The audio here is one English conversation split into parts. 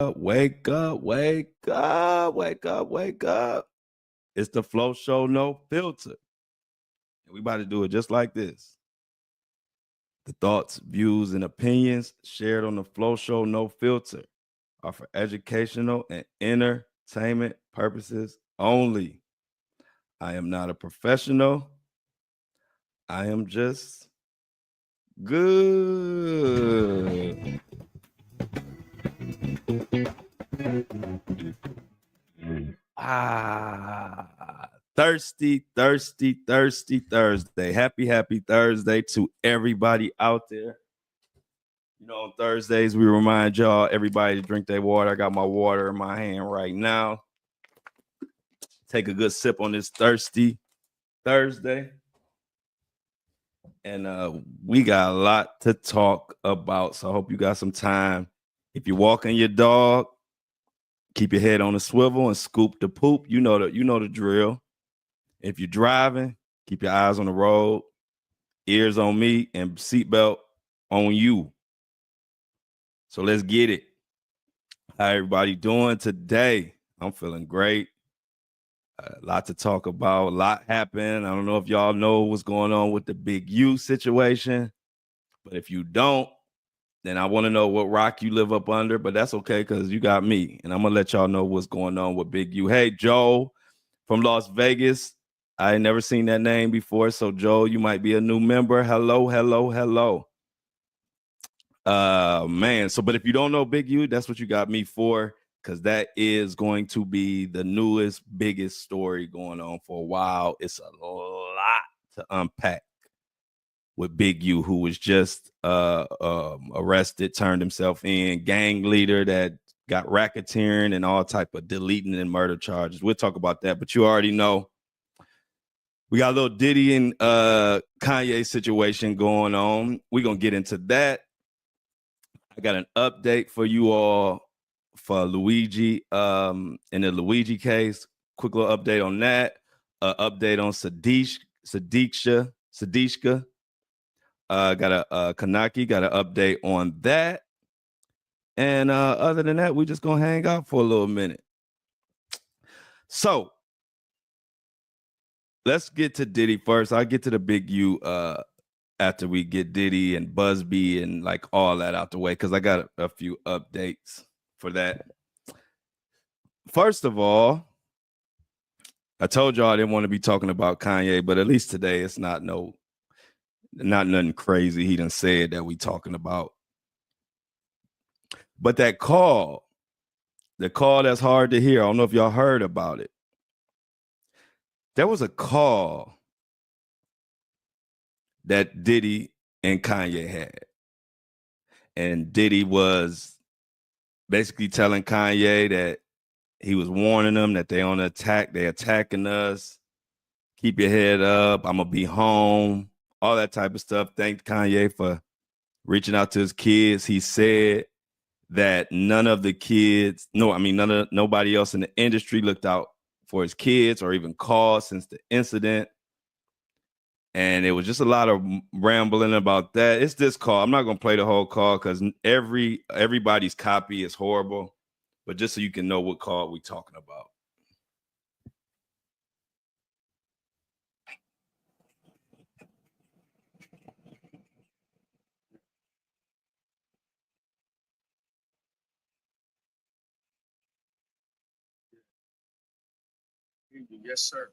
Wake up, wake up, wake up, wake up. It's the Flow Show, no filter. And we about to do it just like this. The thoughts, views, and opinions shared on the Flow Show, no filter, are for educational and entertainment purposes only. I am not a professional. I am just good. Thirsty Thursday. Happy Thursday to everybody out there. You know, on Thursdays, we remind y'all, everybody to drink their water. I got my water in my hand right now. Take a good sip on this thirsty Thursday. And we got a lot to talk about. So I hope you got some time. If you're walking your dog, keep your head on the swivel and scoop the poop. You know the drill. If you're driving, keep your eyes on the road, ears on me, and seatbelt on you. So let's get it. How everybody doing today? I'm feeling great. A lot to talk about. A lot happened. I don't know if y'all know what's going on with the Big U situation, but if you don't, then I want to know what rock you live up under, but that's okay because you got me, and I'm going to let y'all know what's going on with Big U. Hey, Joe from Las Vegas. I ain't never seen that name before, so Joe, you might be a new member. Hello. Man, but if you don't know Big U, that's what you got me for, because that is going to be the newest, biggest story going on for a while. It's a lot to unpack with Big U, who was just arrested, turned himself in, gang leader that got racketeering and all type of deleting and murder charges. We'll talk about that, but you already know we got a little Diddy and Kanye situation going on. We're going to get into that. I got an update for you all for Luigi in the Luigi case. Quick little update on that. Update on Sadishka. Got a Kanaki, got an update on that. And other than that, we're just going to hang out for a little minute. So let's get to Diddy first. I'll get to the Big U after we get Diddy and Busby and like all that out the way, because I got a few updates for that. First of all, I told y'all I didn't want to be talking about Kanye, but at least today it's not nothing crazy he done said that we talking about. But the call that's hard to hear, I don't know if y'all heard about it. There was a call that Diddy and Kanye had. And Diddy was basically telling Kanye that he was warning them that they on attack, they attacking us. Keep your head up. I'm gonna be home. All that type of stuff. Thanked Kanye for reaching out to his kids. He said that nobody else in the industry looked out for his kids or even called since the incident. And it was just a lot of rambling about that. It's this call. I'm not going to play the whole call because everybody's copy is horrible. But just so you can know what call we're talking about. Yes, sir.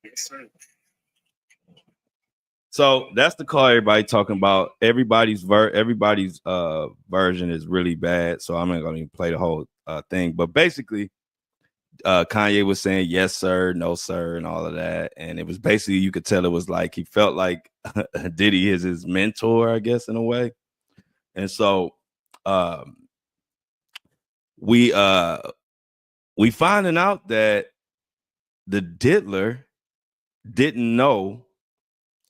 Yes, sir. So that's the call everybody talking about. Everybody's version is really bad. So I'm not going to play the whole thing. But basically, Kanye was saying yes, sir, no, sir, and all of that. And it was basically, you could tell it was like he felt like Diddy is his mentor, I guess, in a way. And so we finding out that the diddler didn't know,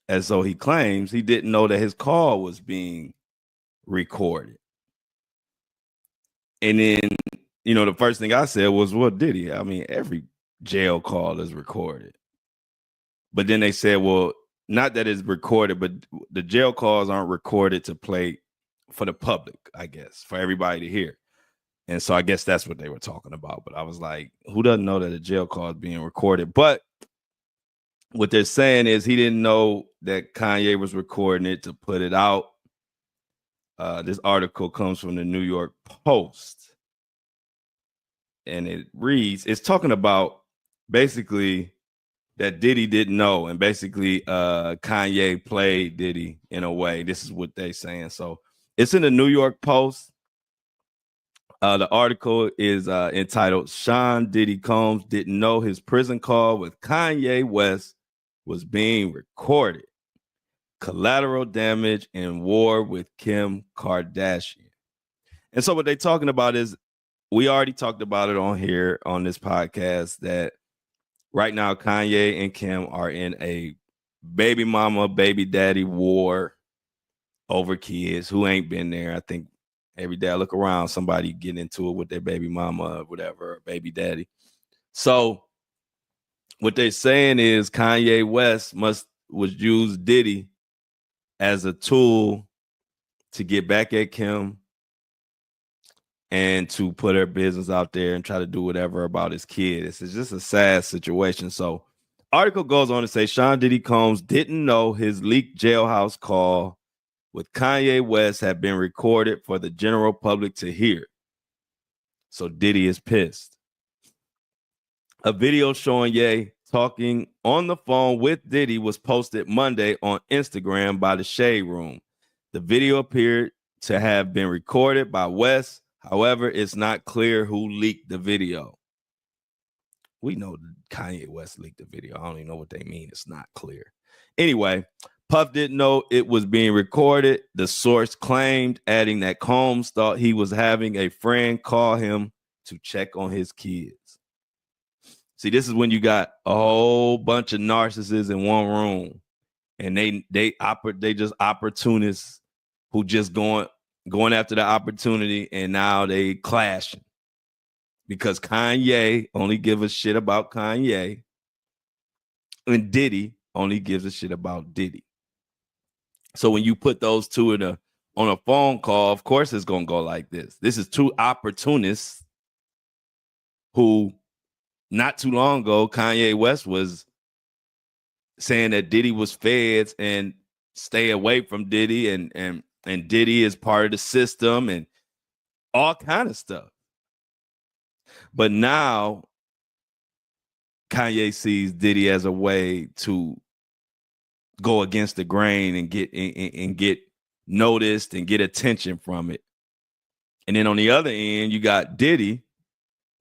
as though he claims, he didn't know that his call was being recorded. And then, the first thing I said was, well, Diddy, I mean, every jail call is recorded. But then they said, well, not that it's recorded, but the jail calls aren't recorded to play for the public, I guess, for everybody to hear. And so I guess that's what they were talking about. But I was like, who doesn't know that a jail call is being recorded? But what they're saying is he didn't know that Kanye was recording it to put it out. This article comes from the New York Post. And it reads, it's talking about basically that Diddy didn't know. And basically Kanye played Diddy in a way. This is what they're saying. So it's in the New York Post. The article is entitled Sean Diddy Combs Didn't Know His Prison Call with Kanye West Was Being Recorded. Collateral Damage and War with Kim Kardashian. And so what they're talking about is, we already talked about it on here on this podcast, that right now Kanye and Kim are in a baby mama, baby daddy war over kids who ain't been there. I think every day I look around, somebody getting into it with their baby mama or whatever, or baby daddy. So what they're saying is Kanye West was use Diddy as a tool to get back at Kim and to put her business out there and try to do whatever about his kid. It's just a sad situation. So article goes on to say Sean Diddy Combs didn't know his leaked jailhouse call with Kanye West had been recorded for the general public to hear. So Diddy is pissed. A video showing Ye talking on the phone with Diddy was posted Monday on Instagram by the Shade Room. The video appeared to have been recorded by West. However, it's not clear who leaked the video. We know Kanye West leaked the video. I don't even know what they mean. It's not clear. Anyway, Puff didn't know it was being recorded. The source claimed, adding that Combs thought he was having a friend call him to check on his kids. See, this is when you got a whole bunch of narcissists in one room, and they just opportunists who just going after the opportunity, and now they clashing because Kanye only gives a shit about Kanye, and Diddy only gives a shit about Diddy. So when you put those two on a phone call, of course it's gonna go like this. This is two opportunists who, not too long ago, Kanye West was saying that Diddy was feds and stay away from Diddy, and Diddy is part of the system and all kind of stuff. But now Kanye sees Diddy as a way to go against the grain and get noticed and get attention from it. And then on the other end, you got Diddy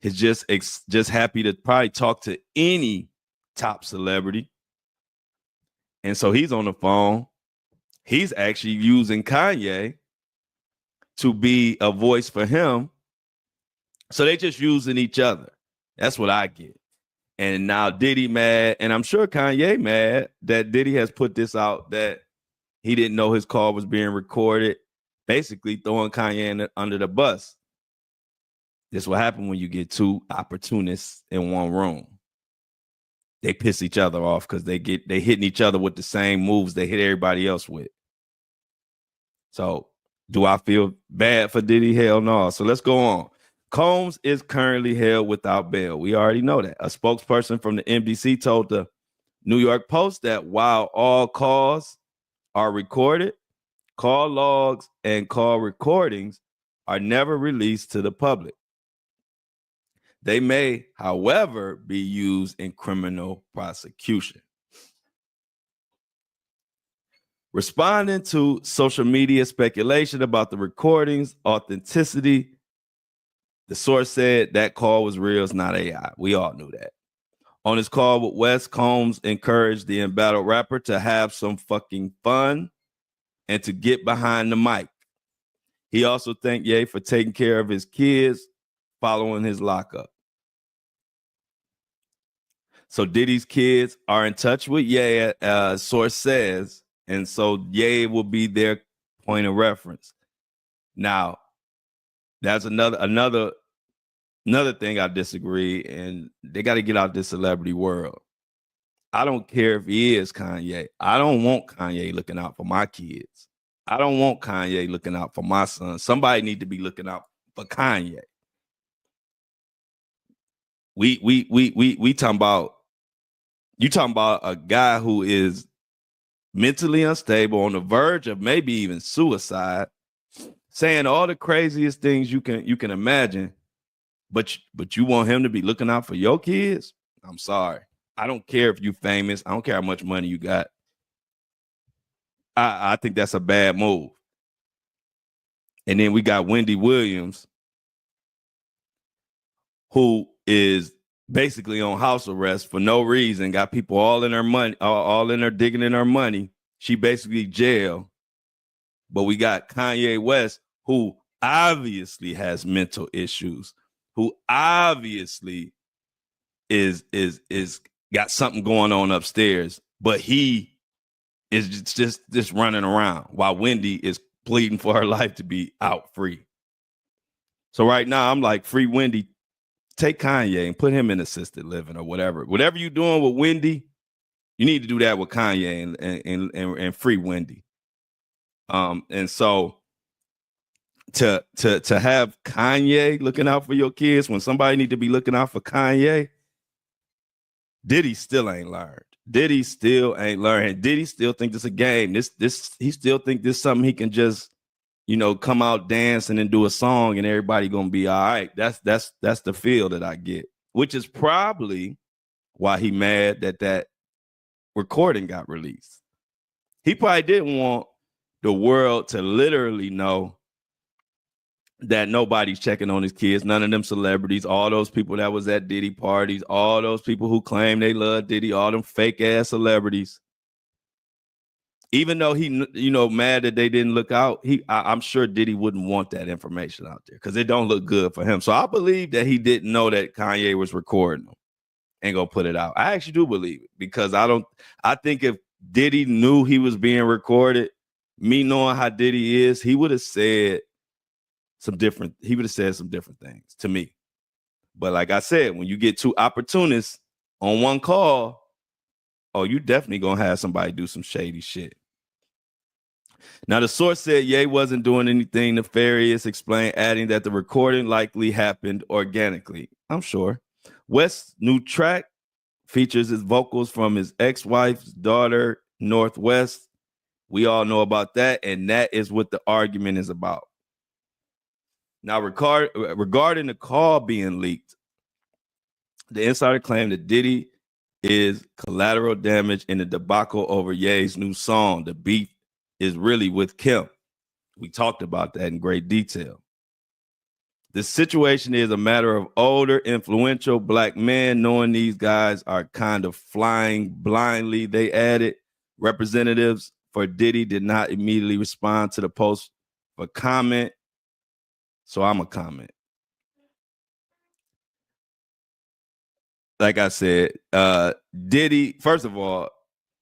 is just happy to probably talk to any top celebrity. And so he's on the phone. He's actually using Kanye to be a voice for him. So they just using each other. That's what I get. And now Diddy mad, and I'm sure Kanye mad that Diddy has put this out that he didn't know his call was being recorded, basically throwing Kanye under the bus. This is what happens when you get two opportunists in one room. They piss each other off because they hitting each other with the same moves they hit everybody else with. So do I feel bad for Diddy? Hell no. So let's go on. Combs is currently held without bail. We already know that. A spokesperson from the NBC told the New York Post that while all calls are recorded, call logs and call recordings are never released to the public. They may, however, be used in criminal prosecution. Responding to social media speculation about the recording's authenticity, the source said that call was real, it's not AI. We all knew that. On his call with West, Combs encouraged the embattled rapper to have some fucking fun and to get behind the mic. He also thanked Ye for taking care of his kids following his lockup. So Diddy's kids are in touch with Ye, source says, and so Ye will be their point of reference. Now, that's another thing I disagree, and they got to get out this celebrity world. I don't care if he is Kanye. I don't want Kanye looking out for my kids. I don't want Kanye looking out for my son. Somebody need to be looking out for Kanye. we talking about, you talking about a guy who is mentally unstable, on the verge of maybe even suicide, saying all the craziest things you can imagine, but you want him to be looking out for your kids? I'm sorry. I don't care if you famous. I don't care how much money you got. I think that's a bad move. And then we got Wendy Williams, who is basically on house arrest for no reason, got people all in her money, all in her digging in her money. She basically jail. But we got Kanye West, who obviously has mental issues, who obviously is got something going on upstairs, but he is just running around while Wendy is pleading for her life to be out free. So right now I'm like, free Wendy, take Kanye and put him in assisted living or whatever. Whatever you're doing with Wendy, you need to do that with Kanye and free Wendy. And so to have Kanye looking out for your kids when somebody need to be looking out for Kanye, Diddy still ain't learned. Diddy still ain't learned. Diddy still think this a game. He still think this something he can just, come out dancing and do a song and everybody gonna be all right. That's the feel that I get, which is probably why he mad that recording got released. He probably didn't want the world to literally know that nobody's checking on his kids. None of them celebrities, all those people that was at Diddy parties, all those people who claim they love Diddy, all them fake ass celebrities. Even though he, mad that they didn't look out, I'm sure Diddy wouldn't want that information out there because it don't look good for him. So I believe that he didn't know that Kanye was recording them and go put it out. I actually do believe it because I think if Diddy knew he was being recorded, me knowing how Diddy is, he would have said some different things to me. But like I said, when you get two opportunists on one call, oh, you definitely gonna have somebody do some shady shit. Now, the source said Ye wasn't doing anything nefarious, adding that the recording likely happened organically. I'm sure. West's new track features his vocals from his ex-wife's daughter, Northwest. We all know about that, and that is what the argument is about. Now, regarding the call being leaked, the insider claimed that Diddy is collateral damage in the debacle over Ye's new song. The beef is really with Kim. We talked about that in great detail. The situation is a matter of older, influential black men knowing these guys are kind of flying blindly. They added representatives for Diddy did not immediately respond to the post for comment. So I'm a comment. Like I said, Diddy, first of all,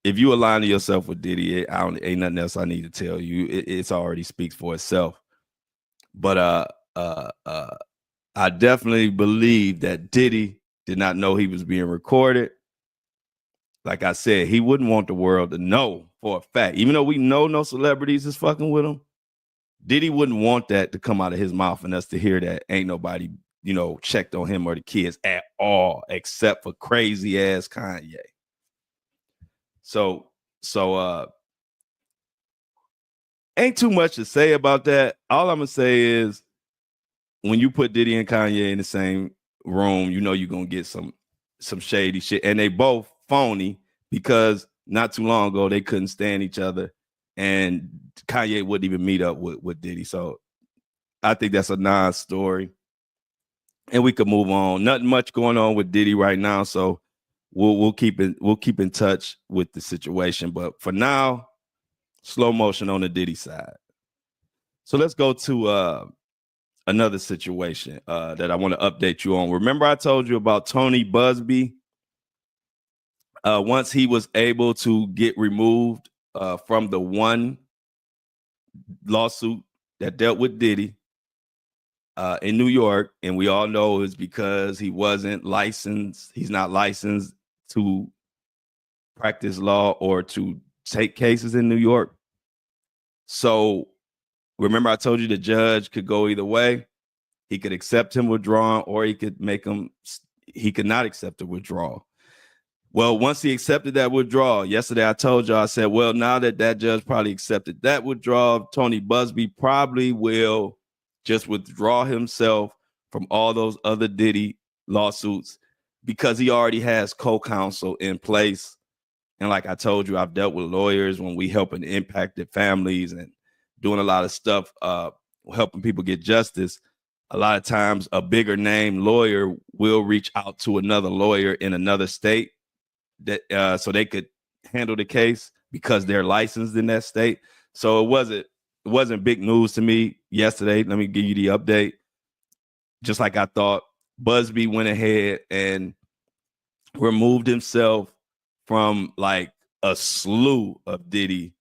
if you align yourself with Diddy, ain't nothing else I need to tell you. It's already speaks for itself. But I definitely believe that Diddy did not know he was being recorded. Like I said, he wouldn't want the world to know for a fact. Even though we know no celebrities is fucking with him, Diddy wouldn't want that to come out of his mouth and us to hear that ain't nobody, checked on him or the kids at all, except for crazy ass Kanye. So ain't too much to say about that. All I'm gonna say is when you put Diddy and Kanye in the same room, you're gonna get some shady shit. And they both phony because not too long ago they couldn't stand each other and Kanye wouldn't even meet up with Diddy. So I think that's a non-story. And we could move on. Nothing much going on with Diddy right now. So we'll keep in touch with the situation. But for now, slow motion on the Diddy side. So let's go to another situation that I want to update you on. Remember I told you about Tony Busby? Once he was able to get removed from the one lawsuit that dealt with Diddy in New York, and we all know it's because he wasn't licensed. He's not licensed to practice law or to take cases in New York. So remember I told you the judge could go either way. He could accept him withdrawing or he could make him, he could not accept the withdrawal. Well, once he accepted that withdrawal, yesterday I told y'all, I said, well, now that judge probably accepted that withdrawal, Tony Busby probably will just withdraw himself from all those other Diddy lawsuits because he already has co-counsel in place. And like I told you, I've dealt with lawyers when we helping impacted families and doing a lot of stuff, helping people get justice. A lot of times a bigger name lawyer will reach out to another lawyer in another state that so they could handle the case because they're licensed in that state. So it wasn't big news to me yesterday. Let me give you the update. Just like I thought, Busby went ahead and removed himself from like a slew of Diddy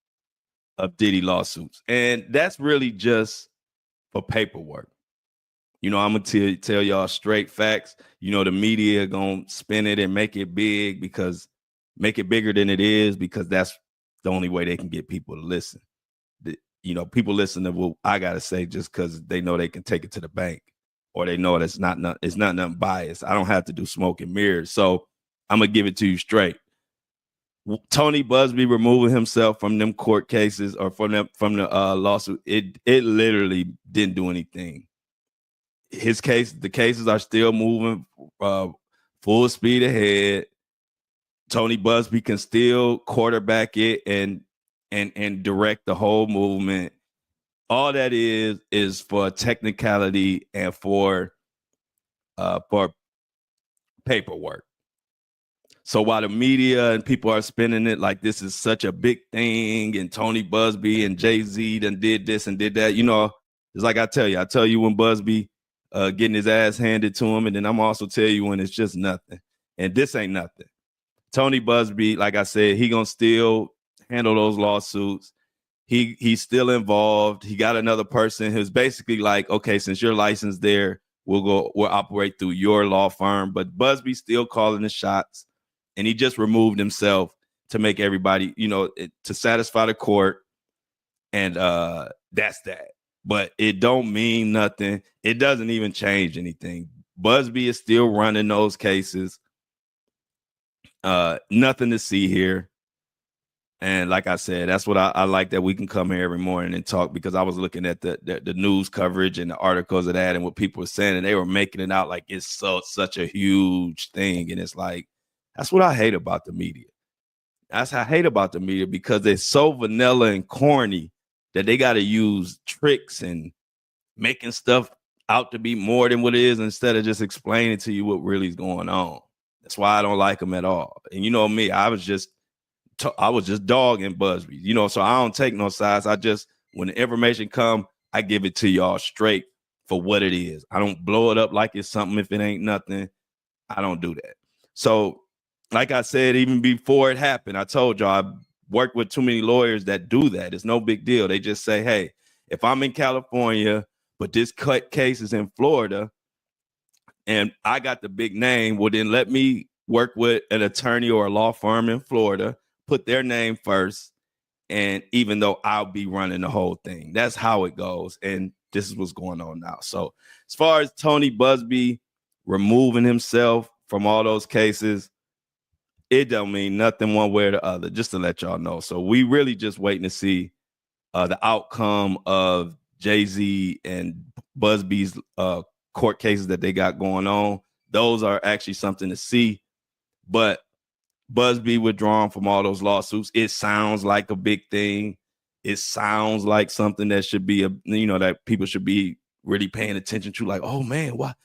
lawsuits. And that's really just for paperwork. You know, I'm gonna tell y'all straight facts. You know, the media gonna spin it and make it big make it bigger than it is, because that's the only way they can get people to listen. You know, people listen to what I gotta say just because they know they can take it to the bank, or they know it's not nothing biased. I don't have to do smoke and mirrors. So I'm gonna give it to you straight. Tony Busby removing himself from them court cases or from the lawsuit, it literally didn't do anything. The cases are still moving full speed ahead. Tony Busby can still quarterback it and direct the whole movement. All that is for technicality and for paperwork. So while the media and people are spinning it like this is such a big thing, and Tony Busby and Jay-Z done did this and did that, you know, it's like I tell you when Busby getting his ass handed to him, and then I'm also tell you when it's just nothing. And this ain't nothing. Tony Busby, like I said, he gonna still handle those lawsuits. He's still involved. He got another person who's basically like, okay, since you're licensed there, we'll operate through your law firm. But Busby's still calling the shots, and he just removed himself to make everybody, you know, to satisfy the court. And that's that. But it don't mean nothing. It doesn't even change anything. Busby is still running those cases. Nothing to see here. And like I said, that's what I like, that we can come here every morning and talk, because I was looking at the news coverage and the articles of that and what people were saying, and they were making it out like it's such a huge thing. And it's like, that's what I hate about the media. That's what I hate about the media, because they're so vanilla and corny that they got to use tricks and making stuff out to be more than what it is, instead of just explaining to you what really is going on. That's why I don't like them at all. And you know me, I was just dogging Busby, you know, so I don't take no sides. When the information come, I give it to y'all straight for what it is. I don't blow it up like it's something if it ain't nothing. I don't do that. So like I said, even before it happened, I told y'all I worked with too many lawyers that do that. It's no big deal. They just say, hey, if I'm in California, but this case is in Florida and I got the big name, well, then let me work with an attorney or a law firm in Florida, put their name first. And even though I'll be running the whole thing, that's how it goes. And this is what's going on now. So as far as Tony Busby removing himself from all those cases, it don't mean nothing one way or the other, just to let y'all know. So we really just waiting to see the outcome of Jay-Z and Busby's court cases that they got going on. Those are actually something to see. But Busby withdrawn from all those lawsuits, it sounds like a big thing. It sounds like something that should be that people should be really paying attention to. Like, oh man, what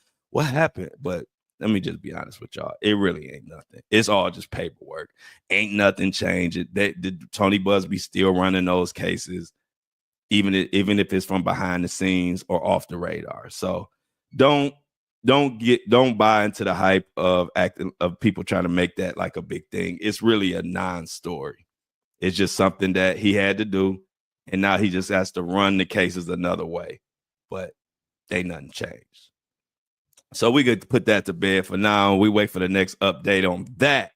happened? But let me just be honest with y'all. It really ain't nothing. It's all just paperwork. Ain't nothing changed. Tony Busby still running those cases, even if it's from behind the scenes or off the radar. So don't buy into the hype of people trying to make that like a big thing. It's really a non-story. It's just something that he had to do, and now he just has to run the cases another way. But ain't nothing changed. So we could put that to bed for now. We wait for the next update on that.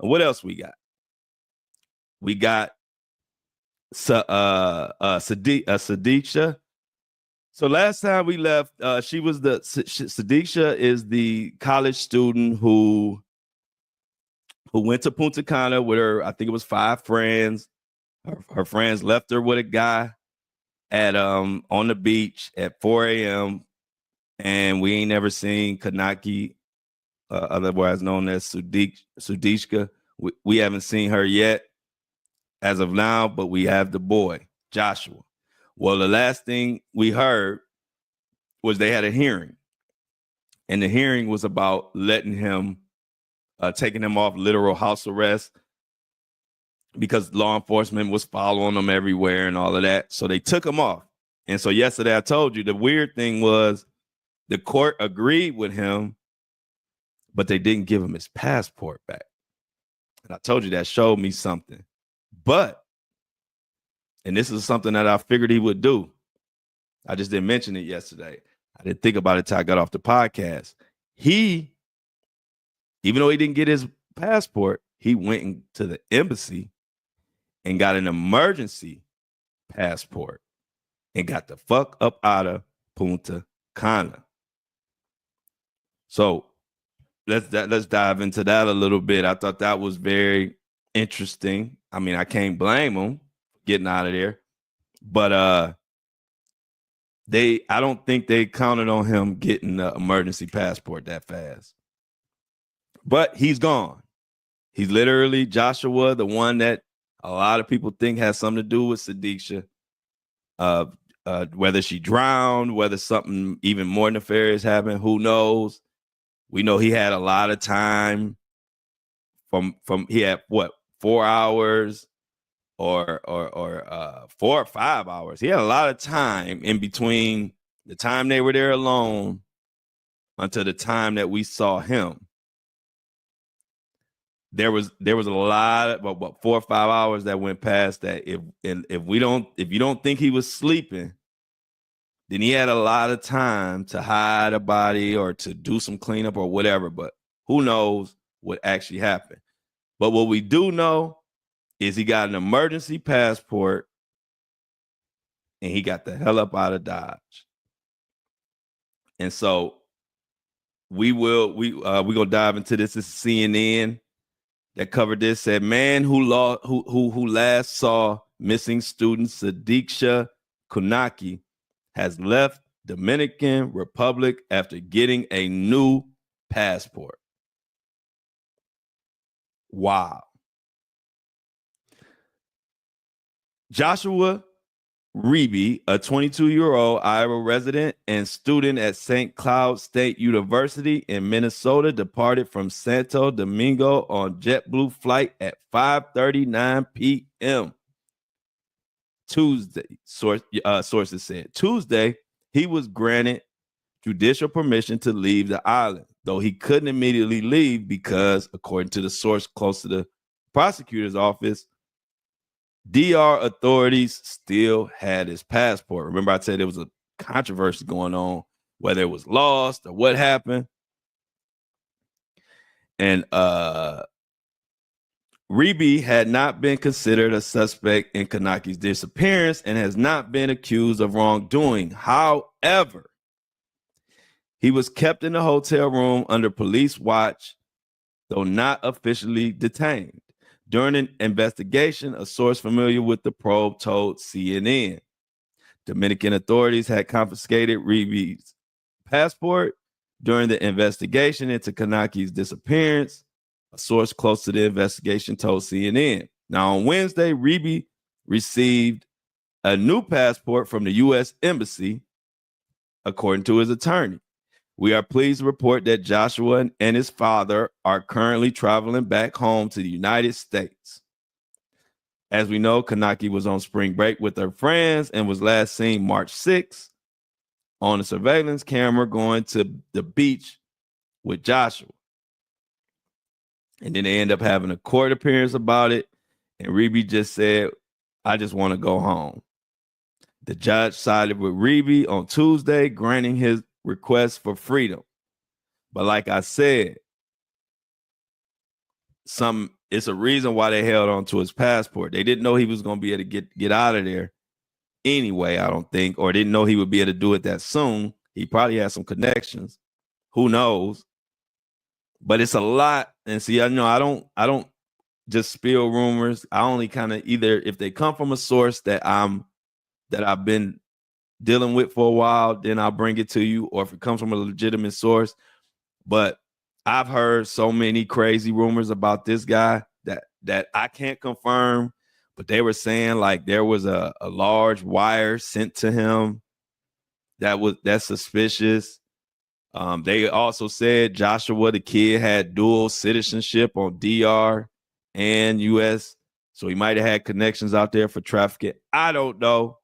And what else we got? We got Sadisha So last time we left, she was Sadisha is the college student who went to Punta Cana with her. I think it was 5 friends. Her friends left her with a guy at on the beach at 4 a.m. and we ain't never seen Kanaki, otherwise known as Sudishka. We haven't seen her yet as of now, but we have the boy, Joshua. Well, the last thing we heard was they had a hearing. And the hearing was about letting him, taking him off literal house arrest because law enforcement was following him everywhere and all of that. So they took him off. And so yesterday I told you the weird thing was the court agreed with him, but they didn't give him his passport back. And I told you that showed me something. But, and this is something that I figured he would do. I just didn't mention it yesterday. I didn't think about it till I got off the podcast. He, even though he didn't get his passport, he went into the embassy and got an emergency passport and got the fuck up out of Punta Cana. So let's dive into that a little bit. I thought that was very interesting. I mean, I can't blame him getting out of there, but I don't think they counted on him getting the emergency passport that fast. But he's gone. He's literally Joshua, the one that a lot of people think has something to do with Sadisha. Whether she drowned, whether something even more nefarious happened, who knows? We know he had a lot of time from he had 4 hours or 4 or 5 hours. He had a lot of time in between the time they were there alone until the time that we saw him. There was a lot of about 4 or 5 hours that went past that. If you don't think he was sleeping, then he had a lot of time to hide a body or to do some cleanup or whatever. But who knows what actually happened? But what we do know is he got an emergency passport and he got the hell up out of Dodge. And so we're gonna dive into this. This is CNN that covered this. Said man who last saw missing student Sadisha Kunaki has left Dominican Republic after getting a new passport. Wow. Joshua Reeby, a 22-year-old Iowa resident and student at St. Cloud State University in Minnesota, departed from Santo Domingo on JetBlue flight at 5:39 p.m. Tuesday, sources said. Tuesday, he was granted judicial permission to leave the island, though he couldn't immediately leave because, according to the source close to the prosecutor's office, DR authorities still had his passport. Remember, I said there was a controversy going on, whether it was lost or what happened. And Reeby had not been considered a suspect in Kanaki's disappearance and has not been accused of wrongdoing. However, he was kept in a hotel room under police watch, though not officially detained. During an investigation, a source familiar with the probe told CNN Dominican authorities had confiscated Reeby's passport during the investigation into Kanaki's disappearance. A source close to the investigation told CNN. Now, on Wednesday, Reeby received a new passport from the U.S. Embassy, according to his attorney. We are pleased to report that Joshua and his father are currently traveling back home to the United States. As we know, Kanaki was on spring break with her friends and was last seen March 6th on a surveillance camera going to the beach with Joshua. And then they end up having a court appearance about it. And Reeby just said, I just want to go home. The judge sided with Reeby on Tuesday, granting his request for freedom. But like I said, it's a reason why they held on to his passport. They didn't know he was going to be able to get out of there anyway, I don't think, or didn't know he would be able to do it that soon. He probably has some connections. Who knows? But it's a lot. And see, I know I don't just spill rumors. I only kind of either if they come from a source that I've been dealing with for a while, then I'll bring it to you, or if it comes from a legitimate source. But I've heard so many crazy rumors about this guy that I can't confirm, but they were saying like there was a large wire sent to him that's suspicious. They also said Joshua, the kid, had dual citizenship on DR and US. So he might have had connections out there for trafficking. I don't know.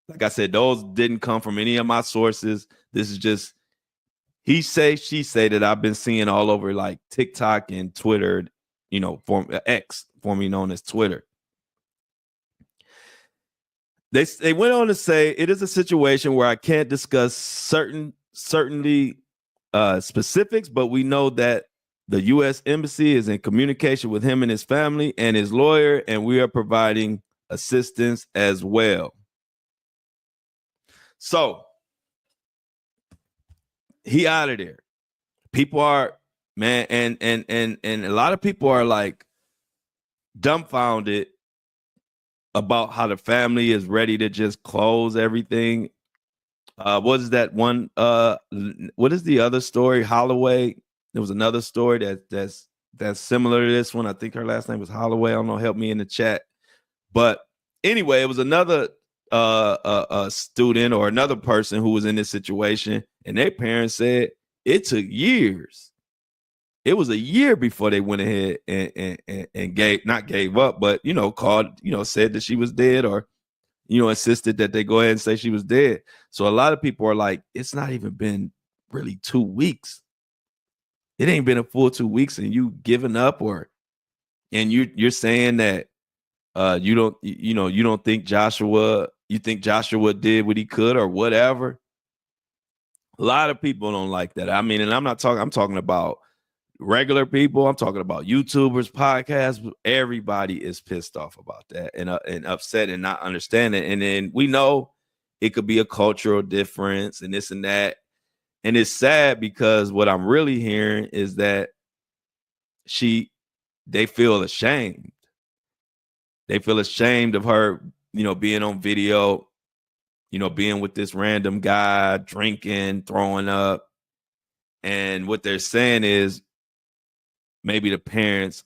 Like I said, those didn't come from any of my sources. This is just he say, she say that I've been seeing all over like TikTok and Twitter, X, formerly known as Twitter. They went on to say it is a situation where I can't discuss certainly specifics, but we know that the U.S. Embassy is in communication with him and his family and his lawyer, and we are providing assistance as well. So he out of there. People are, man, and a lot of people are like dumbfounded about how the family is ready to just close everything. What is that one? What is the other story? Holloway. There was another story that's similar to this one. I think her last name was Holloway. I don't know. Help me in the chat. But anyway, it was another a student or another person who was in this situation, and their parents said it took years. It was a year before they went ahead and gave up, but called, said that she was dead, or insisted that they go ahead and say she was dead. So a lot of people are like, it's not even been really 2 weeks. It ain't been a full 2 weeks, and you giving up, and you're saying that you don't think Joshua, you think Joshua did what he could or whatever. A lot of people don't like that. I mean, and I'm talking about regular people. I'm talking about YouTubers, podcasts. Everybody is pissed off about that and upset and not understanding. And then we know it could be a cultural difference and this and that. And it's sad because what I'm really hearing is that they feel ashamed. They feel ashamed of her, being on video, being with this random guy, drinking, throwing up. And what they're saying is maybe the parents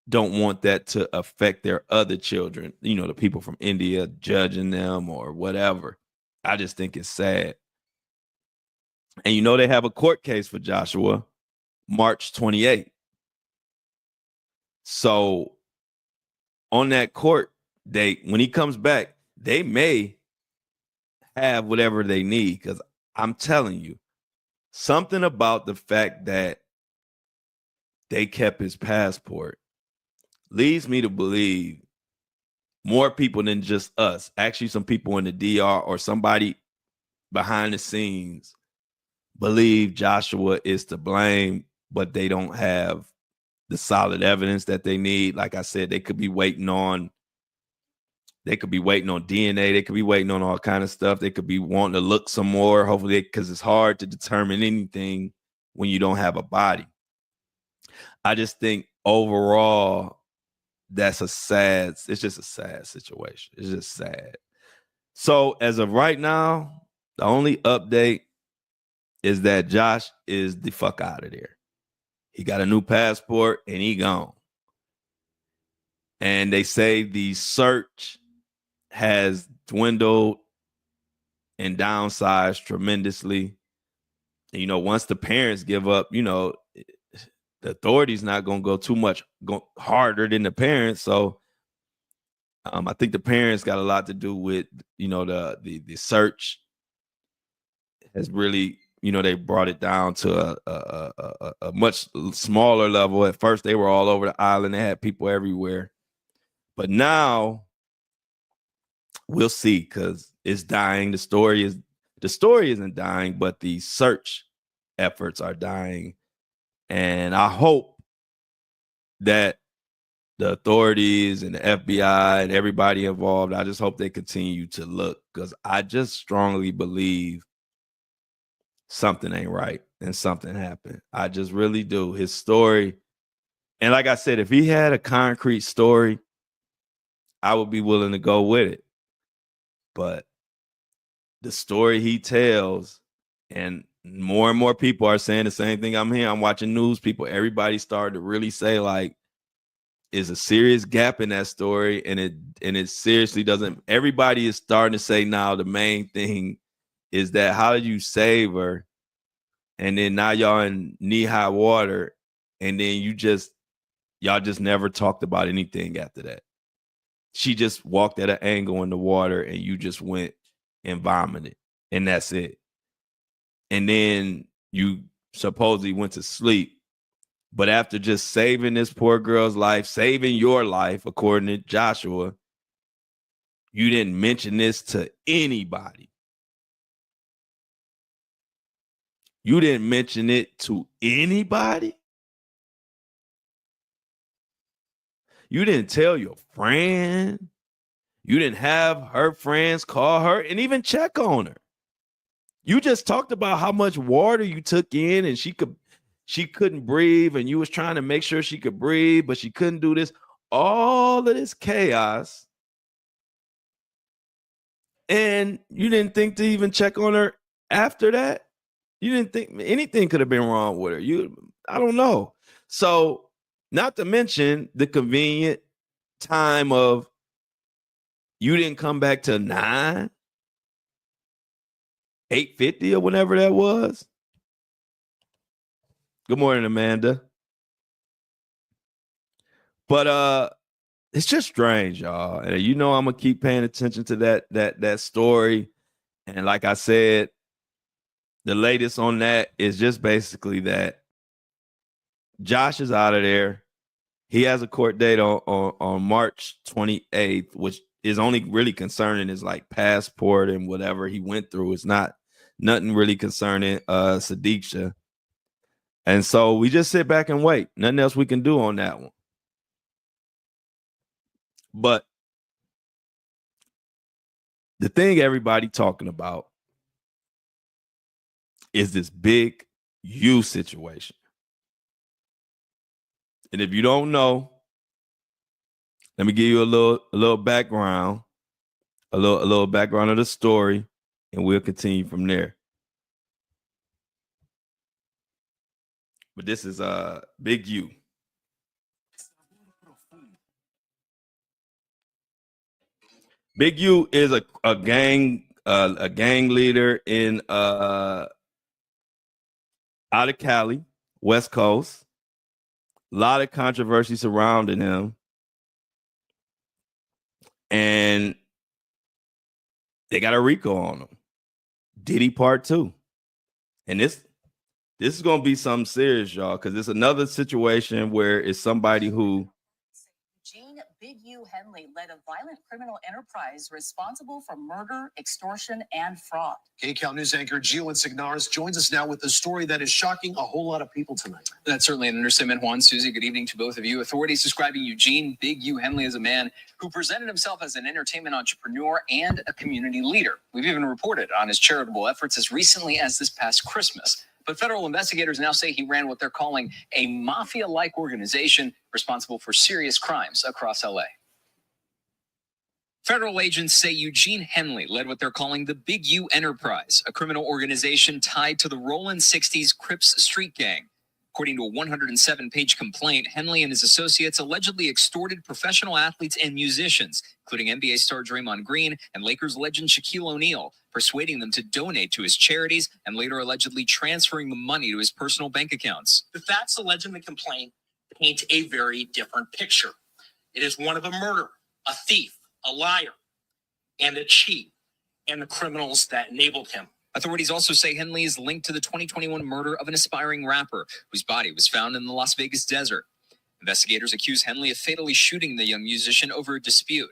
don't want that to affect their other children, the people from India judging them or whatever. I just think it's sad. And they have a court case for Joshua March 28th. So on that court date, when he comes back, they may have whatever they need, because I'm telling you, something about the fact that they kept his passport leads me to believe more people than just us, actually some people in the DR or somebody behind the scenes, believe Joshua is to blame, but they don't have the solid evidence that they need. Like I said, they could be waiting on DNA. They could be waiting on all kind of stuff. They could be wanting to look some more, hopefully, because it's hard to determine anything when you don't have a body. I just think overall, it's just a sad situation. It's just sad. So as of right now, the only update is that Josh is the fuck out of there. He got a new passport and he gone. And they say the search has dwindled and downsized tremendously. And, once the parents give up, the authority's not going to go too much harder than the parents. So I think the parents got a lot to do with, the search has really, they brought it down to a much smaller level. At first, they were all over the island. They had people everywhere. But now we'll see, because it's dying. The story isn't dying, but the search efforts are dying. And I hope that the authorities and the FBI and everybody involved, I just hope they continue to look, because I just strongly believe something ain't right and something happened. I just really do. His story, and like I said, if he had a concrete story, I would be willing to go with it. But the story he tells, and more people are saying the same thing I'm hearing. I'm watching news people. Everybody started to really say, like, is a serious gap in that story, and it seriously doesn't. Everybody is starting to say now the main thing is that how did you save her, and then now y'all in knee-high water, and then y'all just never talked about anything after that. She just walked at an angle in the water, and you just went and vomited, and that's it. And then you supposedly went to sleep. But after just saving this poor girl's life, saving your life, according to Joshua, you didn't mention this to anybody. You didn't mention it to anybody. You didn't tell your friend. You didn't have her friends call her and even check on her. You just talked about how much water you took in, and she couldn't breathe, and you was trying to make sure she could breathe, but she couldn't do this. All of this chaos. And you didn't think to even check on her after that? You didn't think anything could have been wrong with her. I don't know. So, not to mention the convenient time of you didn't come back till 8:50 or whenever that was. Good morning, Amanda. But it's just strange, y'all. And I'm gonna keep paying attention to that story. And like I said, the latest on that is just basically that Josh is out of there. He has a court date on March 28th, which is only really concerning his like passport and whatever he went through. It's nothing really concerning Sadiqa. And so we just sit back and wait. Nothing else we can do on that one. But the thing everybody talking about is this big U situation. And if you don't know, let me give you a little background, a little background of the story, and we'll continue from there. But this is Big U. Big U is a gang leader in out of Cali, West Coast. A lot of controversy surrounding him. And they got a RICO on him. Diddy Part 2. And this is going to be something serious, y'all, because it's another situation where it's somebody who Big U Henley led a violent criminal enterprise responsible for murder, extortion, and fraud. KCAL News anchor Gio Signaris joins us now with the story that is shocking a whole lot of people tonight. That's certainly an understatement, Juan. Susie, good evening to both of you. Authorities describing Eugene Big U Henley as a man who presented himself as an entertainment entrepreneur and a community leader. We've even reported on his charitable efforts as recently as this past Christmas. But federal investigators now say he ran what they're calling a mafia-like organization responsible for serious crimes across LA. Federal agents say Eugene Henley led what they're calling the Big U Enterprise, a criminal organization tied to the Rollin' 60s Crips street gang. According to a 107-page complaint, Henley and his associates allegedly extorted professional athletes and musicians, including NBA star Draymond Green and Lakers legend Shaquille O'Neal, persuading them to donate to his charities and later allegedly transferring the money to his personal bank accounts. The facts alleged in the complaint paint a very different picture. It is one of a murderer, a thief, a liar, and a cheat, and the criminals that enabled him. Authorities also say Henley is linked to the 2021 murder of an aspiring rapper whose body was found in the Las Vegas desert. Investigators accuse Henley of fatally shooting the young musician over a dispute.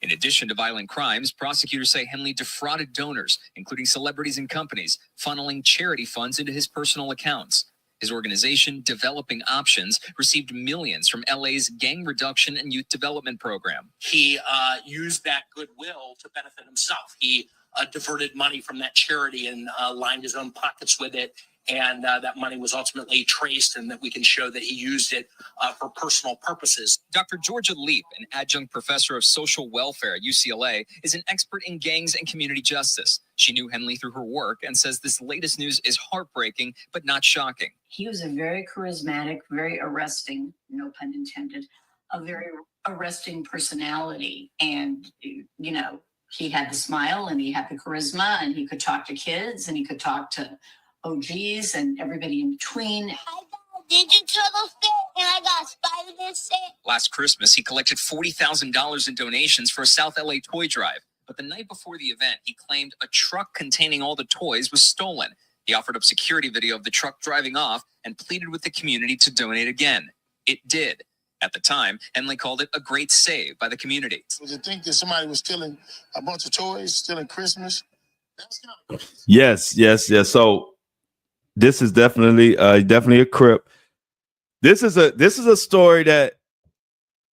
In addition to violent crimes, prosecutors say Henley defrauded donors, including celebrities and companies, funneling charity funds into his personal accounts. His organization, Developing Options, received millions from LA's Gang Reduction and Youth Development Program. He used that goodwill to benefit himself. He diverted money from that charity and lined his own pockets with it. And that money was ultimately traced, and that we can show that he used it for personal purposes. Dr. Georgia Leap, an adjunct professor of social welfare at UCLA, is an expert in gangs and community justice. She knew Henley through her work and says this latest news is heartbreaking, but not shocking. He was a very charismatic, very arresting, no pun intended, a very arresting personality. And, you know, he had the smile and he had the charisma and he could talk to kids and he could talk to OGs and everybody in between. I got a Ninja Turtle set and I got a Spider-Man set. Last Christmas, he collected $40,000 in donations for a South LA toy drive. But the night before the event, he claimed a truck containing all the toys was stolen. He offered up security video of the truck driving off and pleaded with the community to donate again. It did. At the time, Henley called it a great save by the community. So to think that somebody was stealing a bunch of toys, stealing Christmas, that's kind of crazy. Yes. So this is definitely a Crip. This is a story that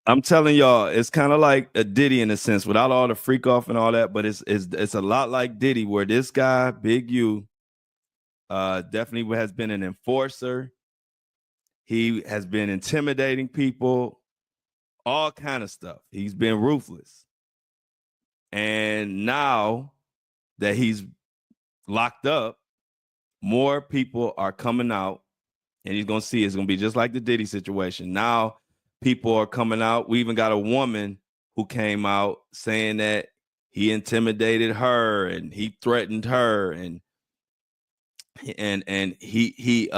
I'm telling y'all, it's kind of like a Diddy in a sense, without all the freak off and all that, but it's a lot like Diddy, where this guy, Big U, definitely has been an enforcer. He has been intimidating people, all kind of stuff. He's been ruthless. And now that he's locked up, more people are coming out, and he's going to see it's going to be just like the Diddy situation. Now people are coming out. We even got a woman who came out saying that he intimidated her and he threatened her, and he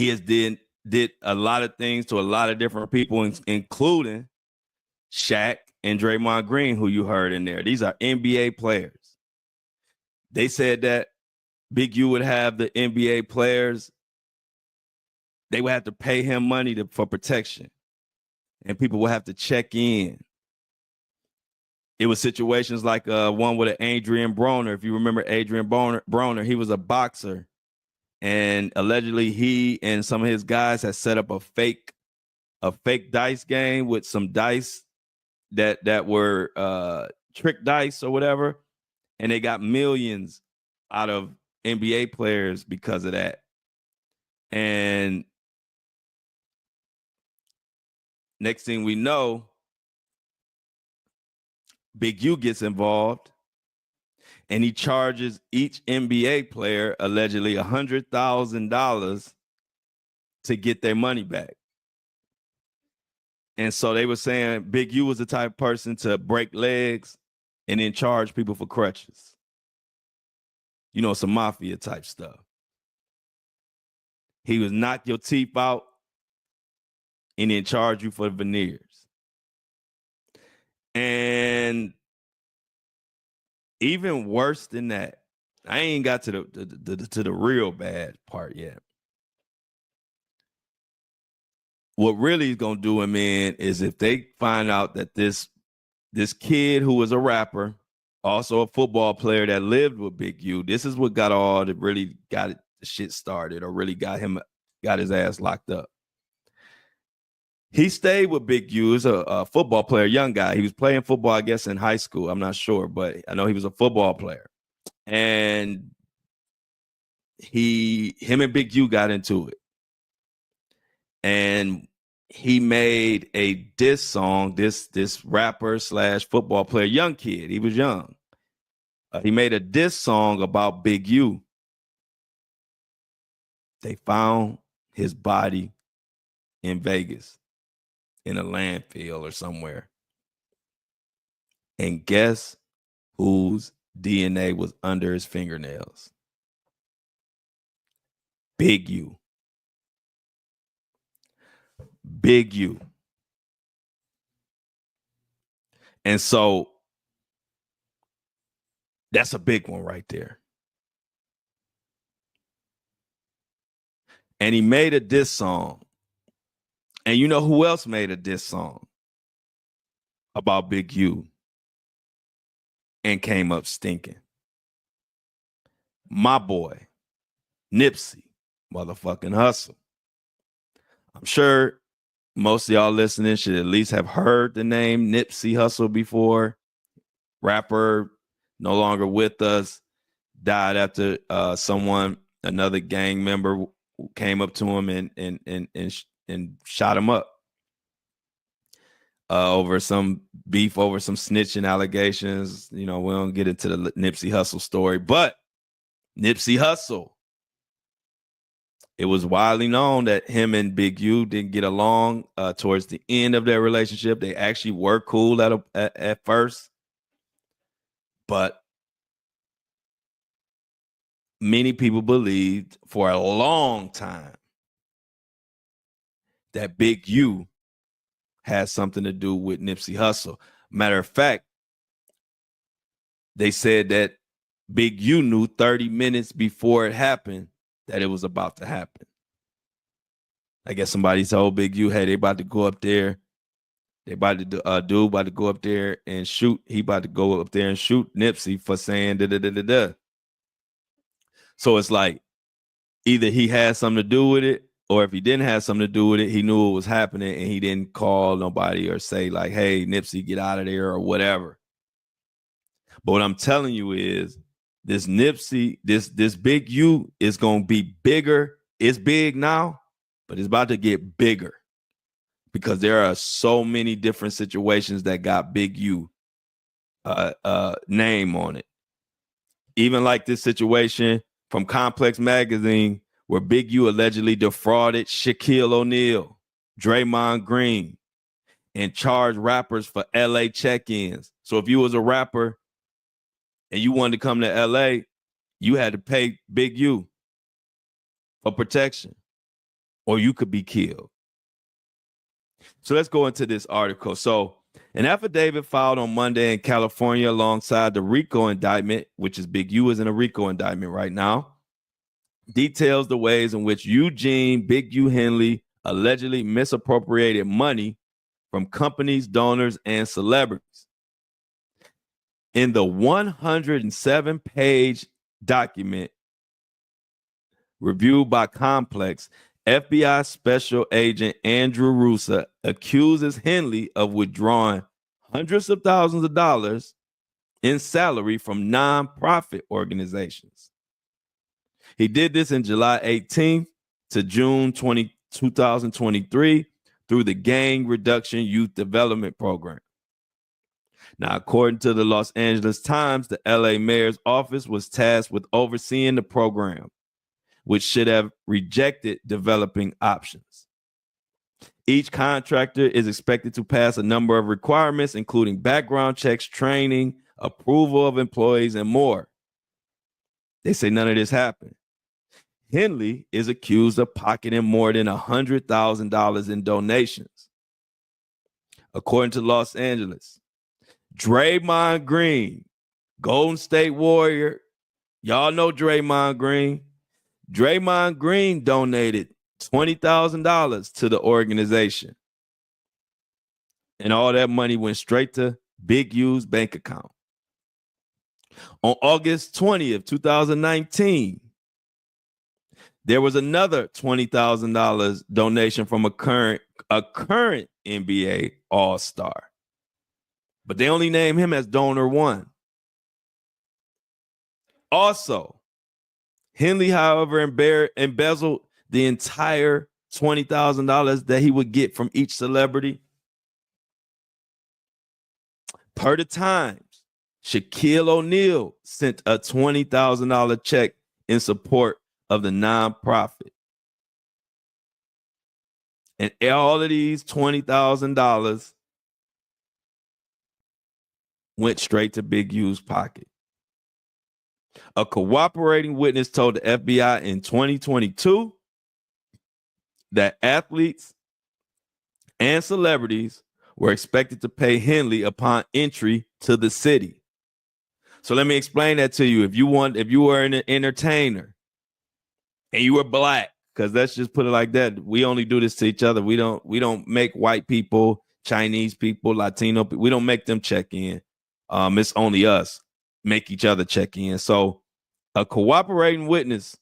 has did a lot of things to a lot of different people, including Shaq and Draymond Green, who you heard in there. These are NBA players. They said that Big U would have the NBA players, they would have to pay him money for protection, and people would have to check in. It was situations like one with an Adrian Broner. If you remember Adrian Broner, he was a boxer. And allegedly he and some of his guys had set up a fake dice game with some dice that were trick dice or whatever. And they got millions out of NBA players because of that. And next thing we know, Big U gets involved. And he charges each NBA player allegedly $100,000 to get their money back. And so they were saying Big U was the type of person to break legs and then charge people for crutches. You know, some mafia type stuff. He would knock your teeth out and then charge you for the veneers. And even worse than that, I ain't got to the real bad part yet. What really is gonna do him in is if they find out that this kid who was a rapper, also a football player that lived with Big U, this is what really got the shit started, or really got his ass locked up. He stayed with Big U. He was a football player, young guy. He was playing football, I guess, in high school. I'm not sure, but I know he was a football player. And him and Big U got into it. And he made a diss song, this rapper / football player, young kid. He was young. He made a diss song about Big U. They found his body in Vegas, in a landfill or somewhere. And guess whose DNA was under his fingernails? Big U. Big U. And so that's a big one right there. And he made a diss song. And you know who else made a diss song about Big U and came up stinking? My boy, Nipsey. motherfucking hustle. I'm sure most of y'all listening should at least have heard the name Nipsey Hussle before. Rapper, no longer with us, died after another gang member came up to him and shot him up over some beef, over some snitching allegations. We don't get into the Nipsey Hussle story, but Nipsey Hussle, it was widely known that him and Big U didn't get along towards the end of their relationship. They actually were cool at first, but many people believed for a long time that Big U had something to do with Nipsey Hussle. Matter of fact, they said that Big U knew 30 minutes before it happened that it was about to happen. I guess somebody told Big U, hey, they about to go up there. They about to dude about to go up there and shoot. He about to go up there and shoot Nipsey for saying da-da-da-da-da. So it's like either he had something to do with it, or if he didn't have something to do with it, he knew it was happening and he didn't call nobody or say like, hey, Nipsey, get out of there or whatever. But what I'm telling you is this Nipsey, this Big U is going to be bigger. It's big now, but it's about to get bigger because there are so many different situations that got Big U name on it. Even like this situation from Complex Magazine where Big U allegedly defrauded Shaquille O'Neal, Draymond Green, and charged rappers for LA check-ins. So if you was a rapper and you wanted to come to LA, you had to pay Big U for protection, or you could be killed. So let's go into this article. So an affidavit filed on Monday in California alongside the RICO indictment, which is Big U is in a RICO indictment right now, details the ways in which Eugene Big U Henley allegedly misappropriated money from companies, donors, and celebrities. In the 107-page document reviewed by Complex, FBI Special Agent Andrew Rusa accuses Henley of withdrawing hundreds of thousands of dollars in salary from nonprofit organizations. He did this in July 18th to June 2023 through the Gang Reduction Youth Development Program. Now, according to the Los Angeles Times, the LA mayor's office was tasked with overseeing the program, which should have rejected developing options. Each contractor is expected to pass a number of requirements, including background checks, training, approval of employees, and more. They say none of this happened. Henley is accused of pocketing more than $100,000 in donations. According to Los Angeles, Draymond Green, Golden State Warrior, y'all know Draymond Green. Draymond Green donated $20,000 to the organization. And all that money went straight to Big U's bank account. On August 20th, 2019, there was another $20,000 donation from a current NBA All-Star. But they only name him as donor one. Also, Henley, however, embezzled the entire $20,000 that he would get from each celebrity. Per the Times, Shaquille O'Neal sent a $20,000 check in support of the nonprofit. And all of these $20,000 went straight to Big U's pocket. A cooperating witness told the FBI in 2022 that athletes and celebrities were expected to pay Henley upon entry to the city. So let me explain that to you. If you were an entertainer and you were black, because let's just put it like that, we only do this to each other. We don't make white people, Chinese people, Latino people, we don't make them check in. It's only us make each other check in. So a cooperating witness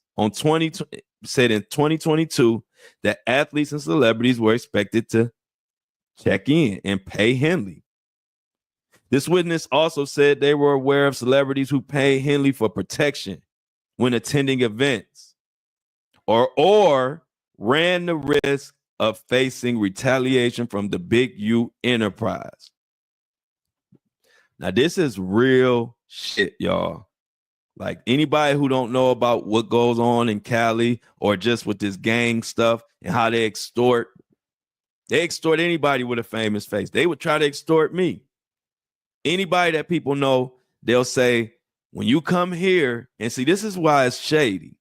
said in 2022 that athletes and celebrities were expected to check in and pay Henley. This witness also said they were aware of celebrities who pay Henley for protection when attending events or ran the risk of facing retaliation from the Big U enterprise. Now, this is real shit, y'all. Like, anybody who don't know about what goes on in Cali or just with this gang stuff and how they extort anybody with a famous face. They would try to extort me. Anybody that people know, they'll say, when you come here, and see, this is why it's shady.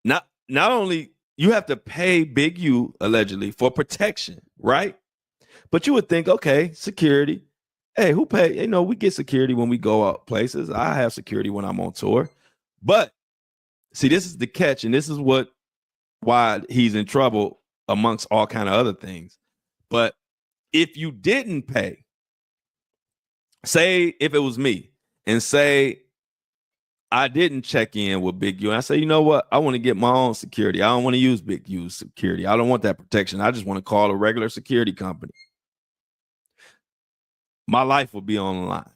Not only you have to pay Big U allegedly for protection, right? But you would think, okay, security. Hey, who pay? You know, we get security when we go out places. I have security when I'm on tour. But see, this is the catch, and this is why he's in trouble amongst all kind of other things. But if you didn't pay, say if it was me, and say I didn't check in with Big U, and I say, you know what? I want to get my own security. I don't want to use Big U's security. I don't want that protection. I just want to call a regular security company. My life will be on the line.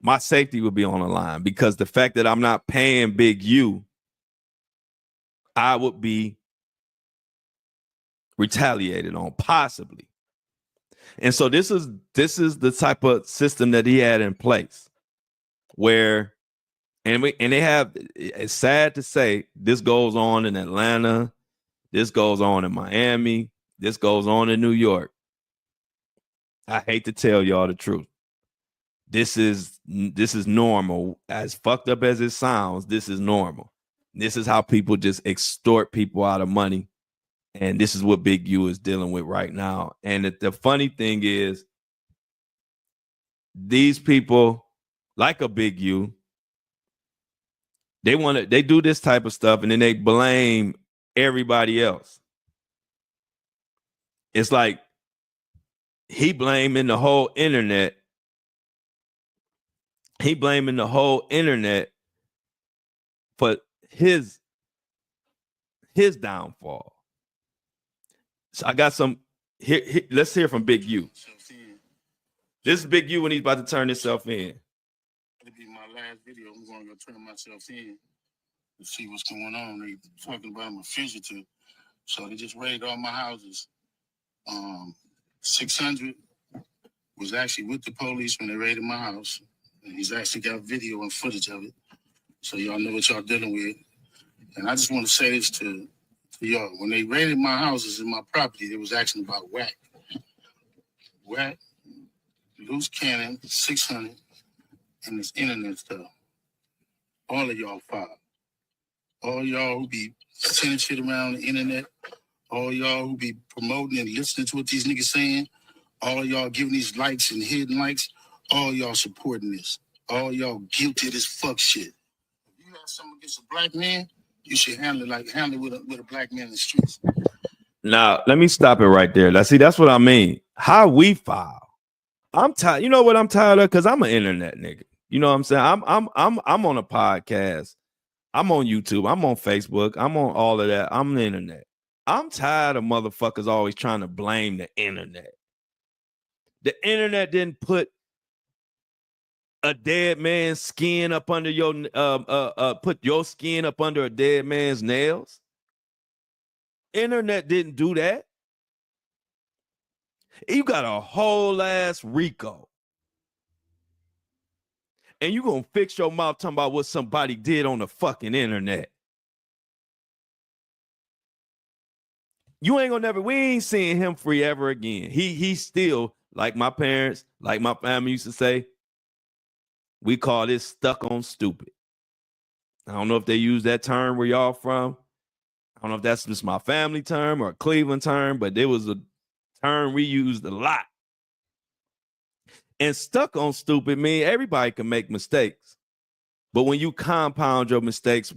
My safety will be on the line because the fact that I'm not paying Big U, I would be retaliated on, possibly. And so this is the type of system that he had in place where, and they have, it's sad to say, this goes on in Atlanta, this goes on in Miami, this goes on in New York. I hate to tell y'all the truth. This is normal. As fucked up as it sounds, this is normal. This is how people just extort people out of money. And this is what Big U is dealing with right now. And the funny thing is, these people, like a Big U, they do this type of stuff and then they blame everybody else. It's like he blaming the whole internet. He blaming the whole internet for his downfall. So I got some here. Let's hear from Big U. This is Big U when he's about to turn himself in. It'll be my last video. I'm going to go turn myself in to see what's going on. They talking about I'm a fugitive. So they just raided all my houses. 600 was actually with the police when they raided my house. And he's actually got video and footage of it. So y'all know what y'all dealing with. And I just want to say this to y'all. When they raided my houses and my property, they was asking about whack. Whack, loose cannon, 600, and this internet stuff. All of y'all filed. All y'all who be sending shit around the internet, all y'all who be promoting and listening to what these niggas saying, all y'all giving these likes and hidden likes, all y'all supporting this. All y'all guilty of this fuck shit. If you have something against a black man, you should handle it with a black man in the streets. Now, let me stop it right there. Let's see, that's what I mean. How we file. I'm tired. You know what I'm tired of? Because I'm an internet nigga. You know what I'm saying? I'm on a podcast. I'm on YouTube. I'm on Facebook. I'm on all of that. I'm the internet. I'm tired of motherfuckers always trying to blame the internet. The internet didn't put a dead man's skin up under your put your skin up under a dead man's nails. Internet didn't do that. You got a whole ass RICO. And you gonna fix your mouth talking about what somebody did on the fucking internet. You ain't gonna we ain't seeing him free ever again. He's still, like my parents, like my family used to say, we call this stuck on stupid. I don't know if they use that term where y'all from. I don't know if that's just my family term or a Cleveland term, but there was a term we used a lot. And stuck on stupid mean everybody can make mistakes. But when you compound your mistakes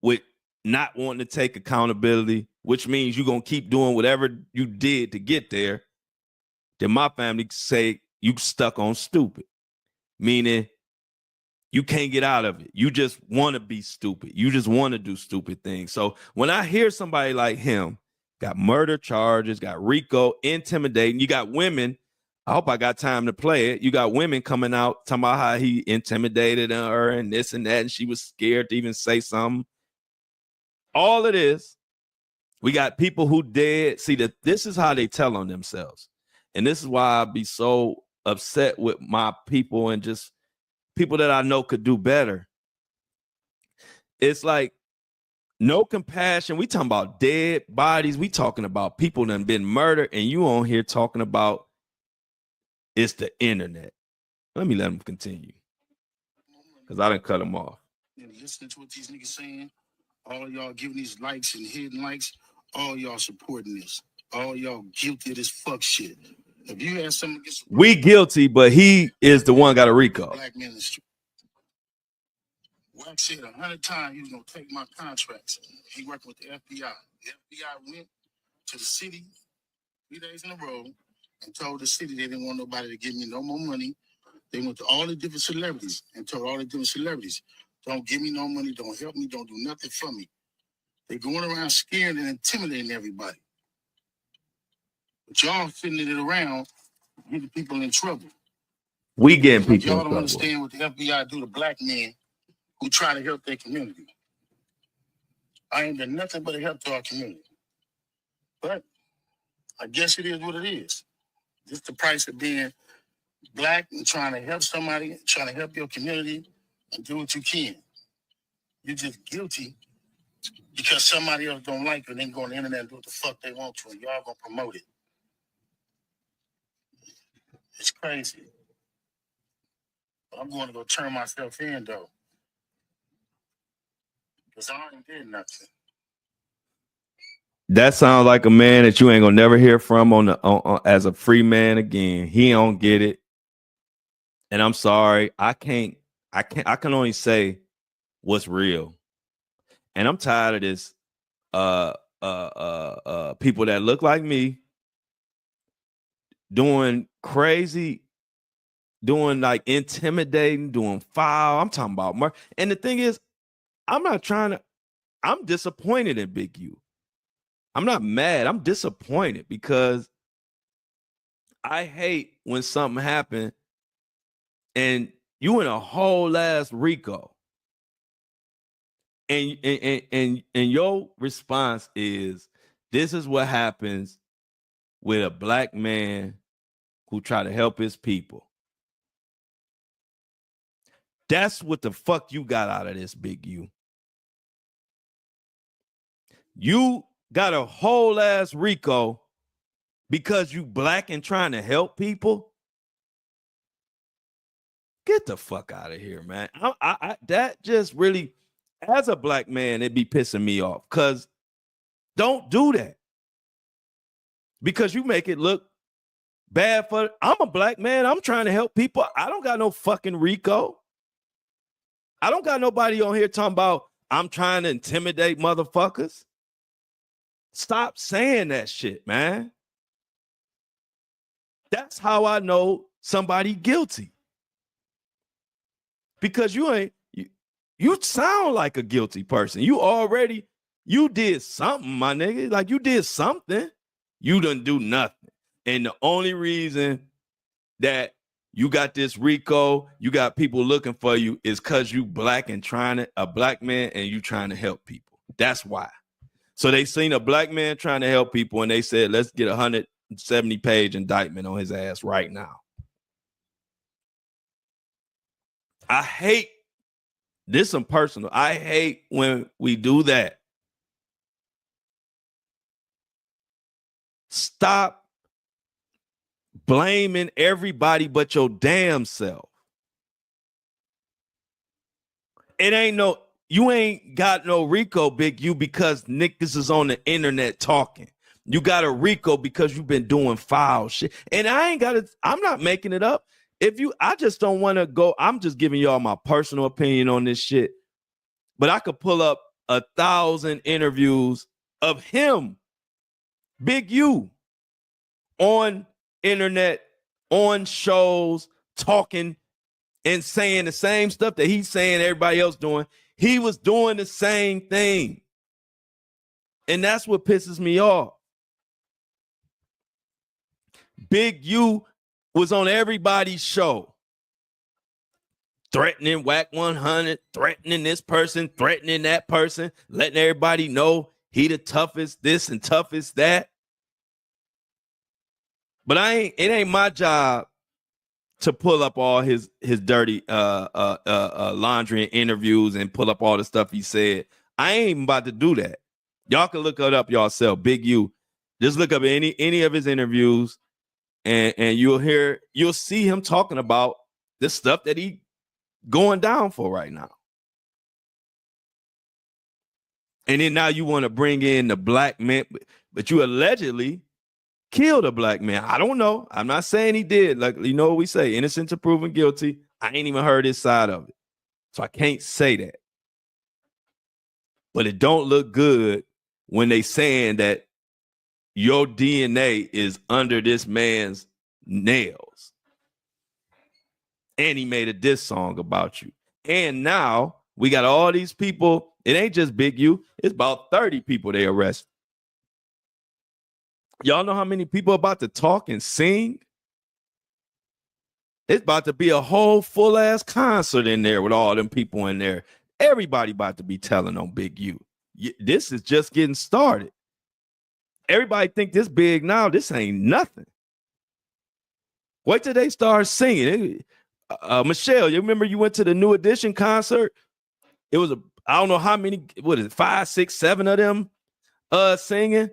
with not wanting to take accountability, which means you're going to keep doing whatever you did to get there, then my family say you stuck on stupid. Meaning You can't get out of it. You just want to be stupid. You just want to do stupid things. So when I hear somebody like him got murder charges, got RICO, intimidating, you got women. I hope I got time to play it. You got women coming out talking about how he intimidated her and this and that, and she was scared to even say something. All it is, we got people who dead. See, that this is how they tell on themselves. And this is why I be so upset with my people and just people that I know could do better. It's like no compassion. We talking about dead bodies. We talking about people that have been murdered, and you on here talking about it's the internet. Let me let them continue, because I didn't cut them off. And listening to what these niggas saying, all y'all giving these likes and hidden likes, all y'all supporting this. All y'all guilty of this fuck shit. If you had something against we guilty, but he is the one got a RICO. black men in the street. Wax said 100 times he was gonna take my contracts. He working with the FBI. The FBI went to the city 3 days in a row and told the city they didn't want nobody to give me no more money. They went to all the different celebrities and told all the different celebrities, don't give me no money, don't help me, don't do nothing for me. They going around scaring and intimidating everybody. But y'all sitting it around getting people in trouble. We getting people Y'all in don't trouble. understand what the FBI do to black men who try to help their community. I ain't done nothing but help to our community. But I guess it is what it is. This is the price of being black and trying to help somebody, trying to help your community and do what you can. You're just guilty because somebody else don't like you and they can go on the internet and do what the fuck they want to, and y'all gonna promote it. It's crazy. But I'm going to go turn myself in though. Because I ain't did nothing. That sounds like a man that you ain't gonna never hear from as a free man again. He don't get it. And I'm sorry, I can only say what's real. And I'm tired of this people that look like me doing crazy, doing like intimidating, doing foul. I'm talking about murder. And the thing is, I'm disappointed in Big U. I'm not mad. I'm disappointed because I hate when something happened and you in a whole ass RICO. And your response is, this is what happens with a black man who try to help his people. That's what the fuck you got out of this, Big U. You got a whole ass RICO because you black and trying to help people. Get the fuck out of here, man. That just really, as a black man, it be pissing me off. Because don't do that. Because you make it look bad for, I'm a black man. I'm trying to help people. I don't got no fucking RICO. I don't got nobody on here talking about I'm trying to intimidate motherfuckers. Stop saying that shit, man. That's how I know somebody guilty. Because you sound like a guilty person. You did something, my nigga. Like you did something. You didn't do nothing. And the only reason that you got this RICO, you got people looking for you is because you black and a black man and you trying to help people. That's why. So they seen a black man trying to help people and they said, let's get a 170-page indictment on his ass right now. I hate this in personal. I hate when we do that. Stop blaming everybody but your damn self. You ain't got no RICO, Big U, because niggas is on the internet talking. You got a RICO because you've been doing foul shit. And I'm not making it up. I just don't want to go. I'm just giving y'all my personal opinion on this shit. But I could pull up 1,000 interviews of him, Big U, on internet, on shows, talking and saying the same stuff that he's saying everybody else doing. He was doing the same thing. And that's what pisses me off. Big U was on everybody's show. Threatening Whack 100, threatening this person, threatening that person, letting everybody know he the toughest this and toughest that. But it ain't my job to pull up all his dirty laundry and interviews and pull up all the stuff he said. I ain't even about to do that. Y'all can look it up yourself. Big U. Just look up any of his interviews and you'll see him talking about the stuff that he going down for right now. And then now you want to bring in the black man, but you allegedly killed a black man. I don't know. I'm not saying he did. Like, you know what we say, innocent to proven guilty. I ain't even heard his side of it. So I can't say that. But it don't look good when they saying that your DNA is under this man's nails. And he made a diss song about you. And now we got all these people. It ain't just Big U. It's about 30 people they arrest. Y'all know how many people about to talk and sing? It's about to be a whole full-ass concert in there with all them people in there. Everybody about to be telling on Big U. This is just getting started. Everybody think this big now. This ain't nothing. Wait till they start singing. Michelle, you remember you went to the New Edition concert? It was I don't know how many, 5, 6, 7 of them singing?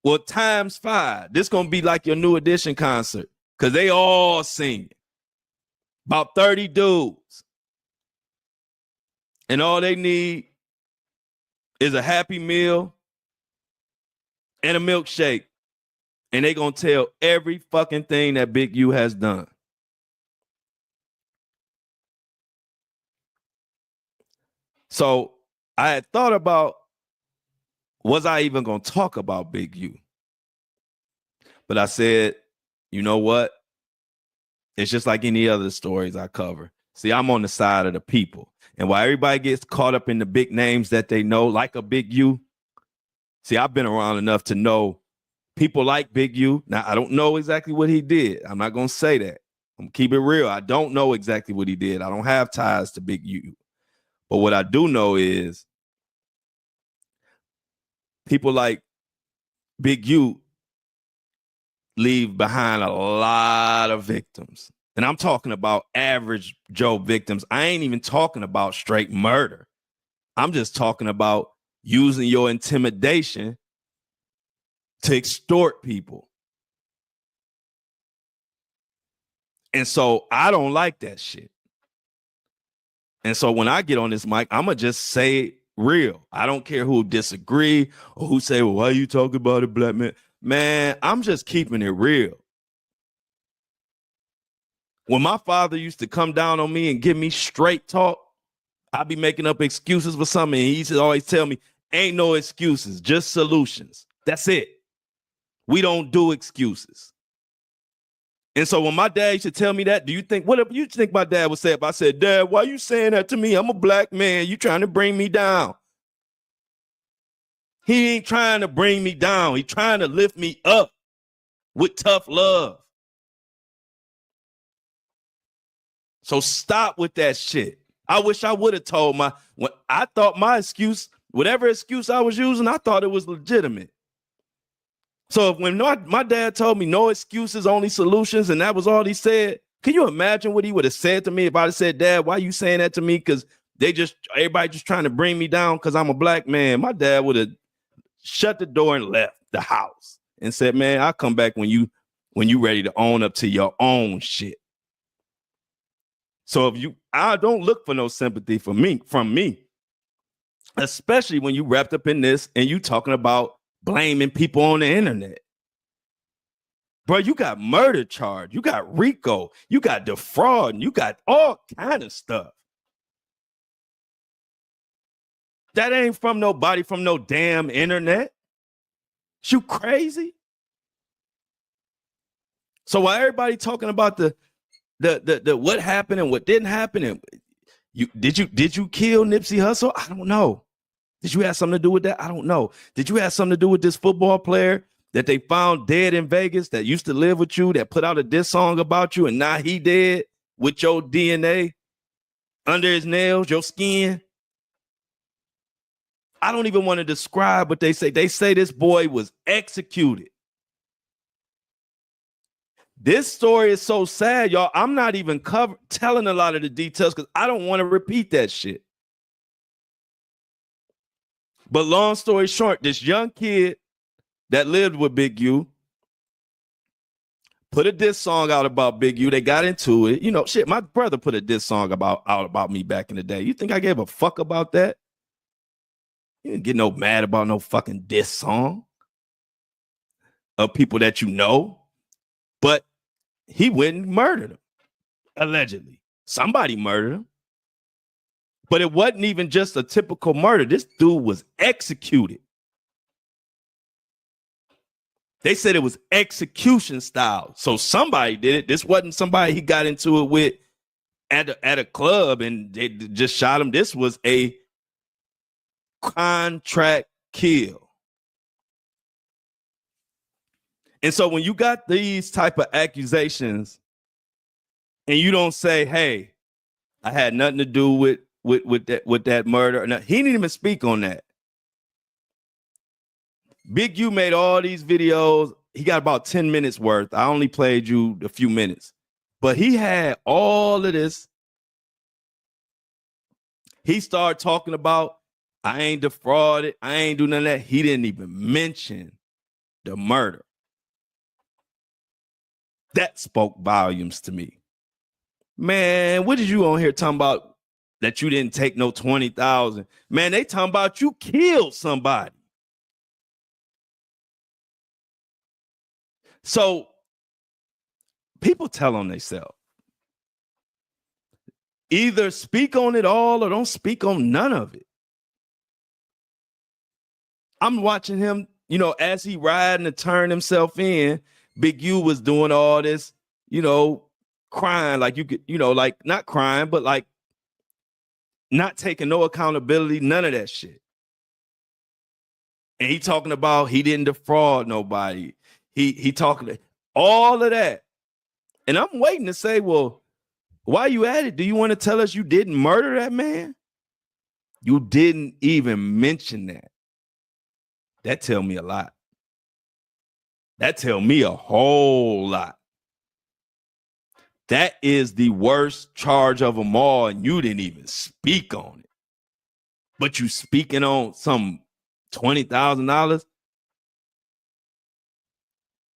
Well, times 5. This gonna be like your New Edition concert because they all singing. About 30 dudes. And all they need is a Happy Meal and a milkshake. And they gonna tell every fucking thing that Big U has done. So I had thought about, was I even going to talk about Big U? But I said, you know what? It's just like any other stories I cover. See, I'm on the side of the people. And while everybody gets caught up in the big names that they know, like a Big U, see, I've been around enough to know people like Big U. Now, I don't know exactly what he did. I'm not going to say that. I'm going to keep it real. I don't know exactly what he did. I don't have ties to Big U. But what I do know is people like Big U leave behind a lot of victims. And I'm talking about average Joe victims. I ain't even talking about straight murder. I'm just talking about using your intimidation to extort people. And so I don't like that shit. And so when I get on this mic, I'm going to just say it real. I don't care who disagree or who say, well, why you talking about a black man? Man, I'm just keeping it real. When my father used to come down on me and give me straight talk, I'd be making up excuses for something. And he used to always tell me, ain't no excuses, just solutions. That's it. We don't do excuses. And so when my dad used to tell me that, what do you think my dad would say if I said, Dad, why are you saying that to me? I'm a black man. You trying to bring me down. He ain't trying to bring me down. He's trying to lift me up with tough love. So stop with that shit. I wish I would have told I thought my excuse, whatever excuse I was using, I thought it was legitimate. So when my dad told me no excuses, only solutions, and that was all he said, can you imagine what he would have said to me if I'd have said, Dad, why are you saying that to me? Because everybody just trying to bring me down because I'm a black man. My dad would have shut the door and left the house and said, man, I'll come back when you ready to own up to your own shit. So I don't look for no sympathy from me, especially when you wrapped up in this and you talking about blaming people on the internet. Bro, you got murder charge, you got RICO, you got defraud, you got all kind of stuff. That ain't from nobody from no damn internet. You crazy? So while everybody talking about the the what happened and what didn't happen. And did you kill Nipsey Hussle? I don't know. Did you have something to do with that? I don't know. Did you have something to do with this football player that they found dead in Vegas that used to live with you, that put out a diss song about you, and now he dead with your DNA under his nails, your skin? I don't even want to describe what they say. They say this boy was executed. This story is so sad, y'all. I'm not even telling a lot of the details because I don't want to repeat that shit. But long story short, this young kid that lived with Big U put a diss song out about Big U. They got into it. You know, shit, my brother put a diss song out about me back in the day. You think I gave a fuck about that? You didn't get no mad about no fucking diss song of people that you know. But he went and murdered him, allegedly. Somebody murdered him. But it wasn't even just a typical murder. This dude was executed. They said it was execution style. So somebody did it. This wasn't somebody he got into it with at a club and they just shot him. This was a contract kill. And so when you got these type of accusations and you don't say, hey, I had nothing to do with that murder. No, he didn't even speak on that. Big U made all these videos. He got about 10 minutes worth. I only played you a few minutes. But he had all of this. He started talking about, I ain't defrauded. I ain't do none of that. He didn't even mention the murder. That spoke volumes to me. Man, what did you on here talking about that you didn't take no 20,000? Man, they talking about you killed somebody. So people tell on themselves. Either speak on it all or don't speak on none of it. I'm watching him, you know, as he riding to turn himself in. Big U was doing all this, you know, crying like you could, you know, like not crying, but like not taking no accountability, none of that shit. And he talking about he didn't defraud nobody. He talking all of that. And I'm waiting to say, well, why you at it? Do you want to tell us you didn't murder that man? You didn't even mention that. That tell me a lot. That tell me a whole lot. That is the worst charge of them all, and you didn't even speak on it. But you speaking on some $20,000?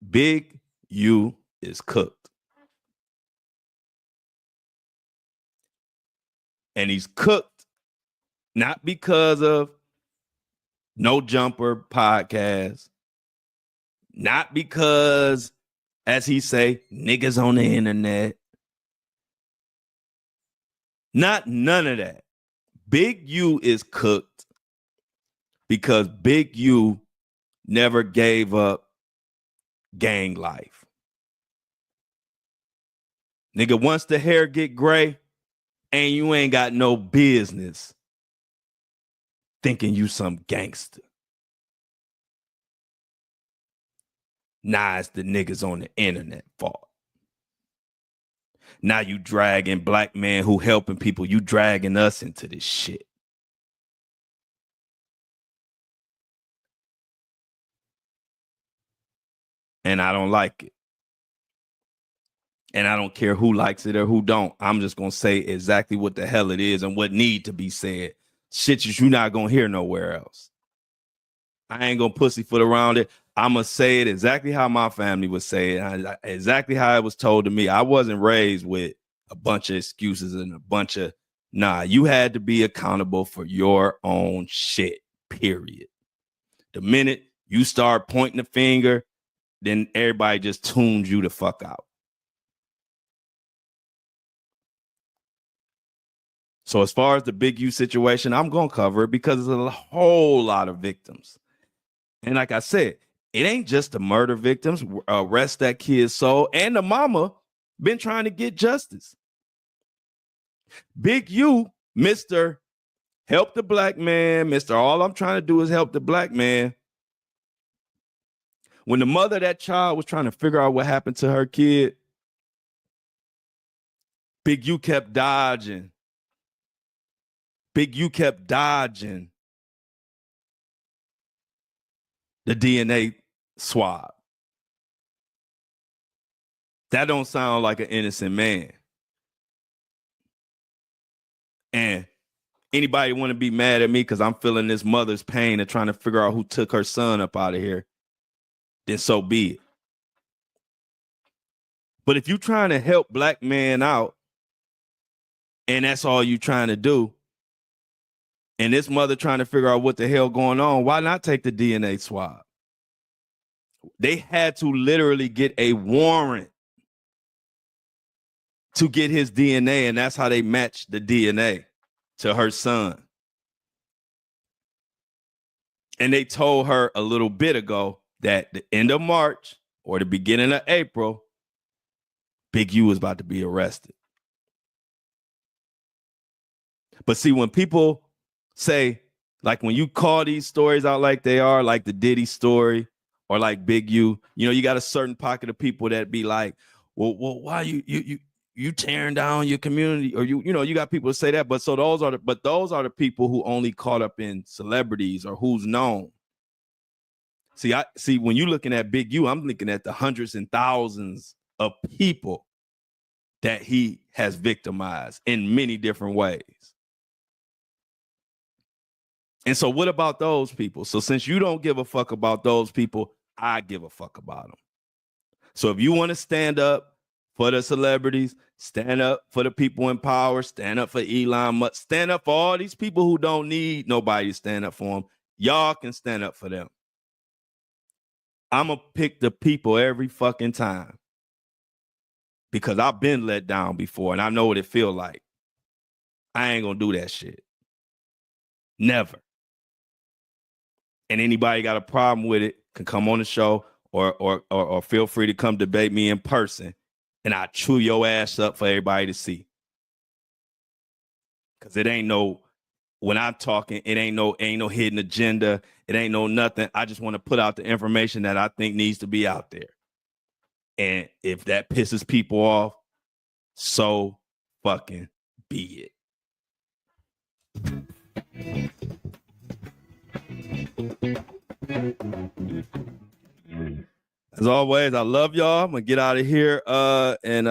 Big U is cooked. And he's cooked not because of No Jumper podcast, not because, as he say, niggas on the internet. Not none of that. Big U is cooked because Big U never gave up gang life. Nigga, once the hair get gray and you ain't got no business thinking you some gangster. Nah, it's the niggas on the internet fault. Now you dragging black men who helping people, you dragging us into this shit. And I don't like it. And I don't care who likes it or who don't. I'm just going to say exactly what the hell it is and what need to be said. Shit that you're not going to hear nowhere else. I ain't going to pussyfoot around it. I'm going to say it exactly how my family would say it. Exactly how it was told to me. I wasn't raised with a bunch of excuses and a bunch of, nah, you had to be accountable for your own shit, period. The minute you start pointing the finger, then everybody just tunes you the fuck out. So as far as the Big U situation, I'm going to cover it because there's a whole lot of victims. And like I said, it ain't just the murder victims, arrest that kid's soul, and the mama been trying to get justice. Big U, Mr. Help the black man, Mr. All I'm trying to do is help the black man. When the mother of that child was trying to figure out what happened to her kid, Big U kept dodging. Big U kept dodging the DNA swab. That don't sound like an innocent man. And anybody want to be mad at me because I'm feeling this mother's pain and trying to figure out who took her son up out of here, then so be it. But if you're trying to help black men out and that's all you trying to do, and this mother trying to figure out what the hell going on, why not take the DNA swab? They had to literally get a warrant to get his DNA, and that's how they matched the DNA to her son. And they told her a little bit ago that the end of March or the beginning of April, Big U was about to be arrested. But see, when people say, like when you call these stories out like they are, like the Diddy story or like Big U, you know, you got a certain pocket of people that be like, well, why you tearing down your community? Or you know, you got people to say that, but those are the people who only caught up in celebrities or who's known. See, when you're looking at Big U, I'm looking at the hundreds and thousands of people that he has victimized in many different ways. And so what about those people? So since you don't give a fuck about those people, I give a fuck about them. So if you want to stand up for the celebrities, stand up for the people in power, stand up for Elon Musk, stand up for all these people who don't need nobody to stand up for them, y'all can stand up for them. I'm going to pick the people every fucking time because I've been let down before and I know what it feel like. I ain't going to do that shit. Never. And anybody got a problem with it can come on the show or feel free to come debate me in person and I chew your ass up for everybody to see. Cause it ain't no, when I'm talking, it ain't no hidden agenda. It ain't no nothing. I just want to put out the information that I think needs to be out there. And if that pisses people off, so fucking be it. As always, I love y'all. I'm gonna get out of here and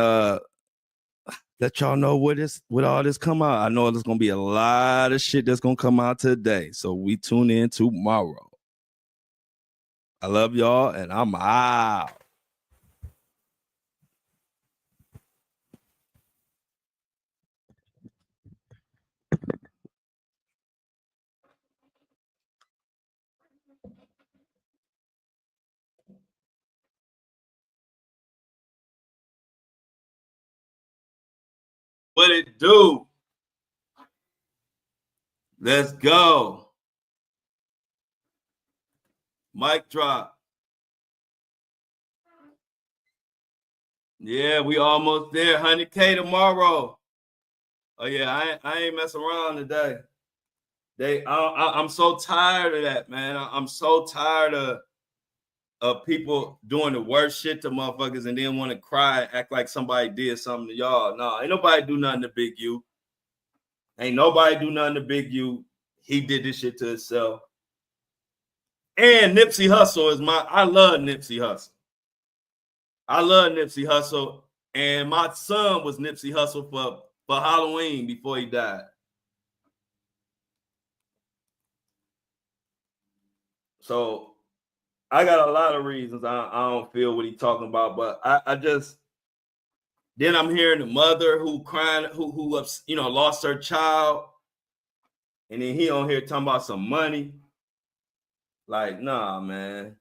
let y'all know what all this come out. I know there's gonna be a lot of shit that's gonna come out today. So we tune in tomorrow. I love y'all and I'm out. What it do? Let's go. Mic drop. Yeah, we almost there. 100K tomorrow. Oh yeah, I ain't messing around today. I'm so tired of that, man. I'm so tired of people doing the worst shit to motherfuckers and then want to cry and act like somebody did something to y'all. No, ain't nobody do nothing to Big U. Ain't nobody do nothing to Big U. He did this shit to himself. And Nipsey Hussle I love Nipsey Hussle. I love Nipsey Hussle. And my son was Nipsey Hussle for Halloween before he died. So I got a lot of reasons I don't feel what he's talking about, but I just, then I'm hearing the mother who crying, who lost her child, and then he on here talking about some money. Like, nah, man.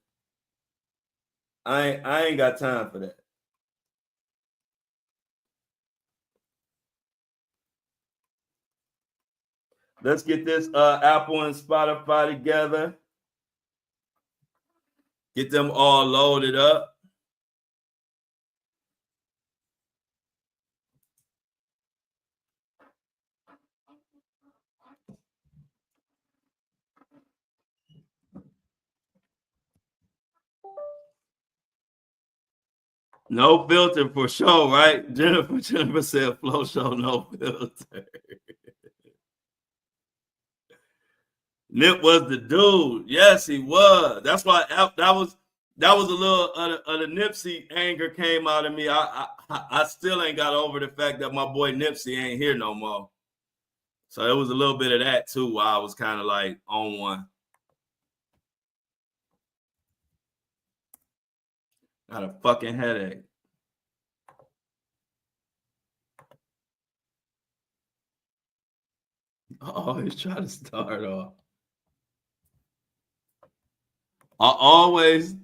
I ain't got time for that. Let's get this Apple and Spotify together. Get them all loaded up. No filter for sure, right? Jennifer said flow show, no filter. Nip was the dude. Yes, he was. That's why that was a little of the Nipsey anger came out of me. I still ain't got over the fact that my boy Nipsey ain't here no more. So it was a little bit of that too, while I was kind of like on one. Got a fucking headache. Oh, he's trying to start off. I always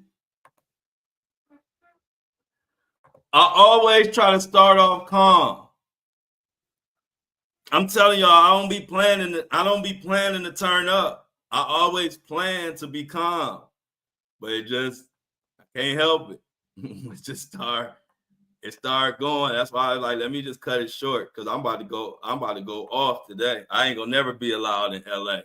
try to start off calm. I'm telling y'all, I don't be planning to turn up. I always plan to be calm, but I can't help it. It start going. That's why I was like, let me just cut it short because I'm about to go off today. I ain't gonna never be allowed in LA.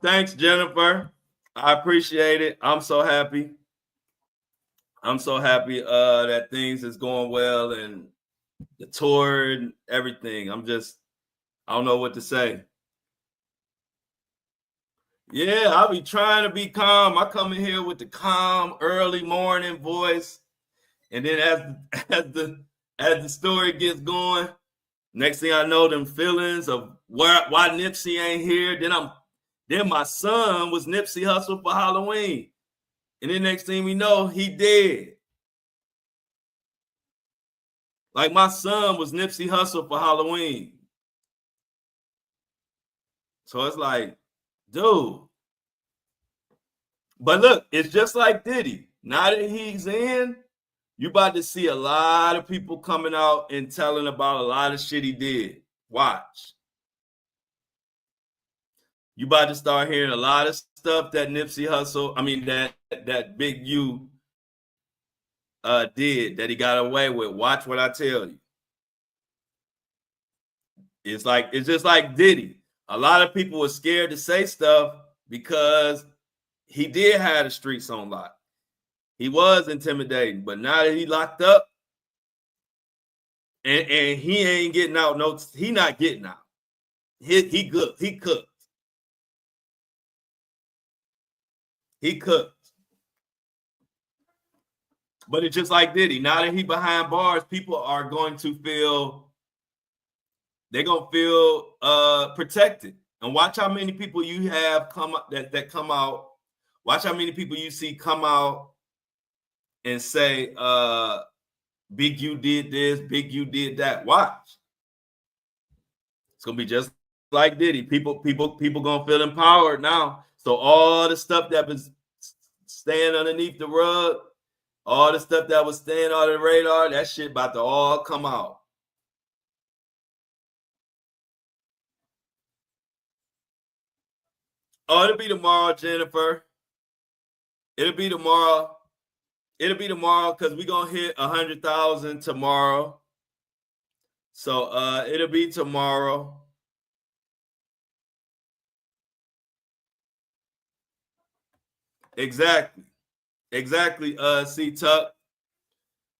Thanks, Jennifer. I appreciate it. I'm so happy. That things is going well and the tour and everything. I don't know what to say. Yeah, I'll be trying to be calm. I come in here with the calm early morning voice. And then as the story gets going, next thing I know, them feelings of why Nipsey ain't here. Then my son was Nipsey Hussle for Halloween. And then next thing we know, he dead. Like my son was Nipsey Hussle for Halloween. So it's like, dude. But look, it's just like Diddy. Now that he's in, you about to see a lot of people coming out and telling about a lot of shit he did. Watch. You about to start hearing a lot of stuff that Nipsey Hussle, that Big U did, that he got away with. Watch what I tell you. It's just like Diddy. A lot of people were scared to say stuff because he did have the streets on lock. He was intimidating, but now that he locked up and he ain't getting out, he not getting out. He good. He cooked. He cooked. But it's just like Diddy. Now that he behind bars, people are going to feel protected. And watch how many people you have come up that come out. Watch how many people you see come out and say, Big U did this, Big U did that. Watch. It's gonna be just like Diddy. People gonna feel empowered now. So all the stuff that was staying underneath the rug, all the stuff that was staying on the radar, that shit about to all come out. Oh, it'll be tomorrow, Jennifer. It'll be tomorrow. It'll be tomorrow because we're gonna hit 100,000 tomorrow. So it'll be tomorrow. Exactly. C Tuck.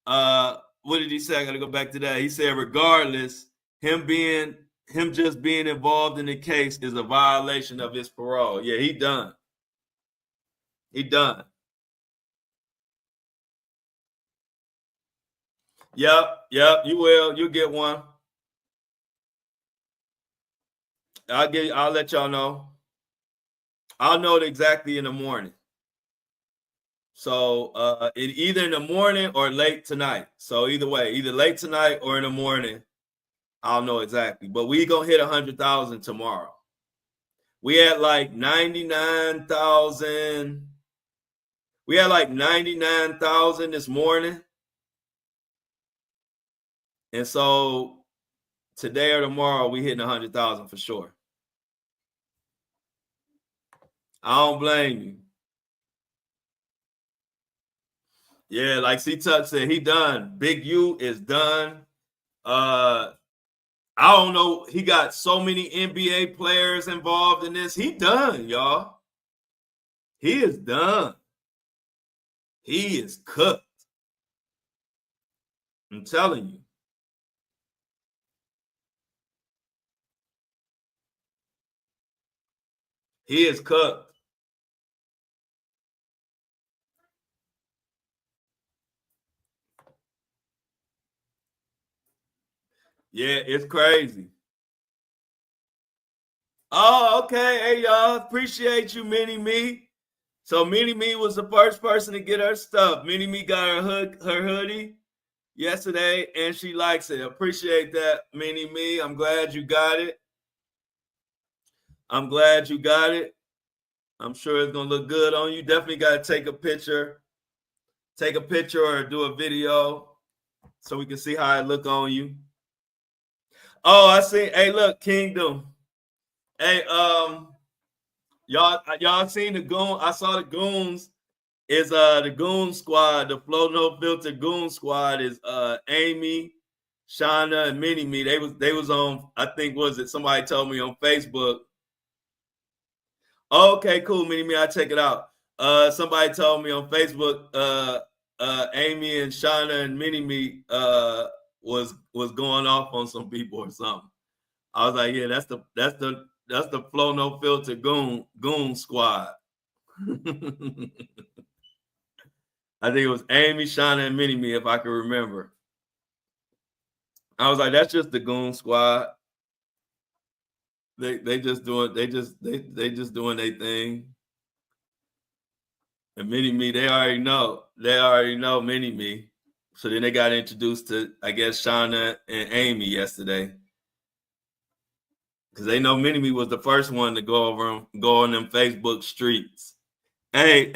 What did he say? I gotta go back to that. He said, regardless, him just being involved in the case is a violation of his parole. Yeah, he done. Yep, you will. You'll get one. I'll let y'all know. I'll know it exactly in the morning. So either in the morning or late tonight. So either way, either late tonight or in the morning, I'll know exactly. But we gonna hit 100,000 tomorrow. We had like 99,000. We had like 99,000 this morning. And so today or tomorrow, we hitting 100,000 for sure. I don't blame you. Yeah, like C Tuck said, he done. Big U is done. I I don't know. He got so many NBA players involved in this. He done, y'all. He is done. He is cooked. I'm telling you. He is cooked. Yeah, it's crazy. Oh, okay. Hey, y'all. Appreciate you, Mini Me. So Mini Me was the first person to get her stuff. Mini Me got her hoodie yesterday, and she likes it. Appreciate that, Mini Me. I'm glad you got it. I'm glad you got it. I'm sure it's gonna look good on you. Definitely got to take a picture or do a video so we can see how it look on you. Oh, I see. Hey, look, Kingdom. Hey, y'all seen the goon? I saw the goons. Is the goon squad, the Flow No Filter goon squad is Amy, Shauna, and Mini Me. They was on, I think, was it somebody told me on Facebook. Okay, cool, Mini Me, I check it out. Somebody told me on Facebook, Amy and Shauna and Mini Me was going off on some people or something. I was like, yeah, that's the Flow No Filter goon squad. I think it was Amy, Shauna, and Mini Me, if I can remember. I was like, that's just the goon squad. They just doing their thing. And Mini Me, they already know Mini Me. So then they got introduced to, I guess, Shauna and Amy yesterday. Because they know Mini Me was the first one to go on them Facebook streets. Hey,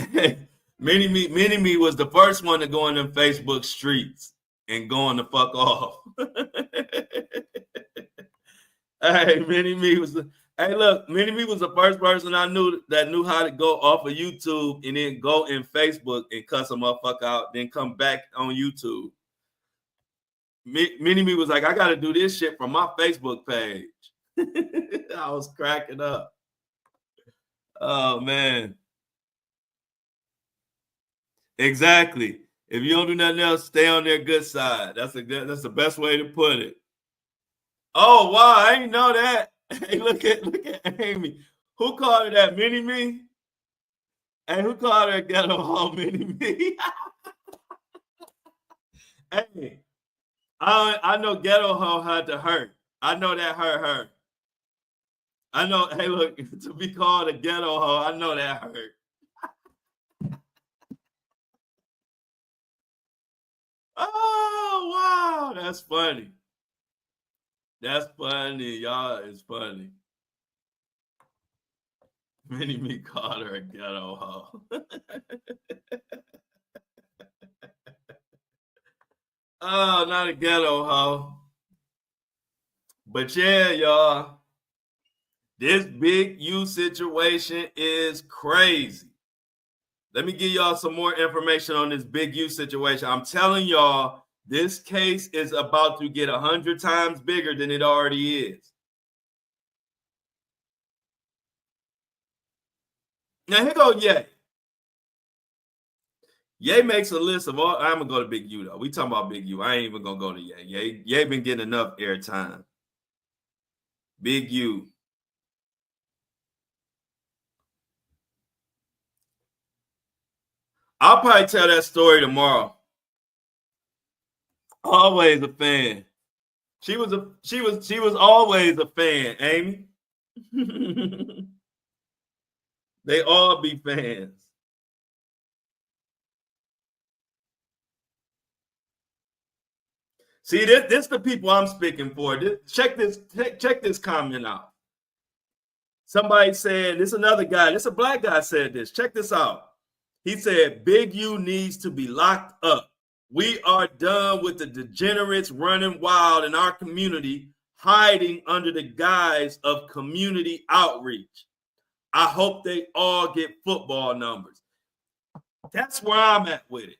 Mini Me was the first one to go on them Facebook streets and going the fuck off. Hey, Mini Me was the first person I knew that knew how to go off of YouTube and then go in Facebook and cuss a motherfucker out, then come back on YouTube. Mini Me was like, I got to do this shit from my Facebook page. I was cracking up. Oh man. Exactly. If you don't do nothing else, stay on their good side. That's the best way to put it. Oh wow, I didn't know that. Hey, look at Amy. Who called her that? Mini Me? And who called her ghetto hoe Mini Me? Hey, I know ghetto hoe had to hurt. I know that hurt. I know, hey, look, to be called a ghetto hoe, I know that hurt. Oh wow, that's funny. That's funny, y'all. It's funny. Mini Me called her a ghetto hoe. Oh, not a ghetto hoe. But yeah, y'all. This Big U situation is crazy. Let me give y'all some more information on this Big U situation. I'm telling y'all, this case is about to get 100 times bigger than it already is. Now, here go Ye. Ye makes a list of all. I'm going to go to Big U, though. We talking about Big U. I ain't even going to go to Ye. Ye been getting enough airtime. Big U. I'll probably tell that story tomorrow. Always a fan. She was always a fan, Amy. They all be fans. See, this the people I'm speaking for. Check this comment out. Somebody said, this another guy, this a black guy said this. Check this out. He said, Big U needs to be locked up. We are done with the degenerates running wild in our community, hiding under the guise of community outreach. I hope they all get football numbers. That's where I'm at with it.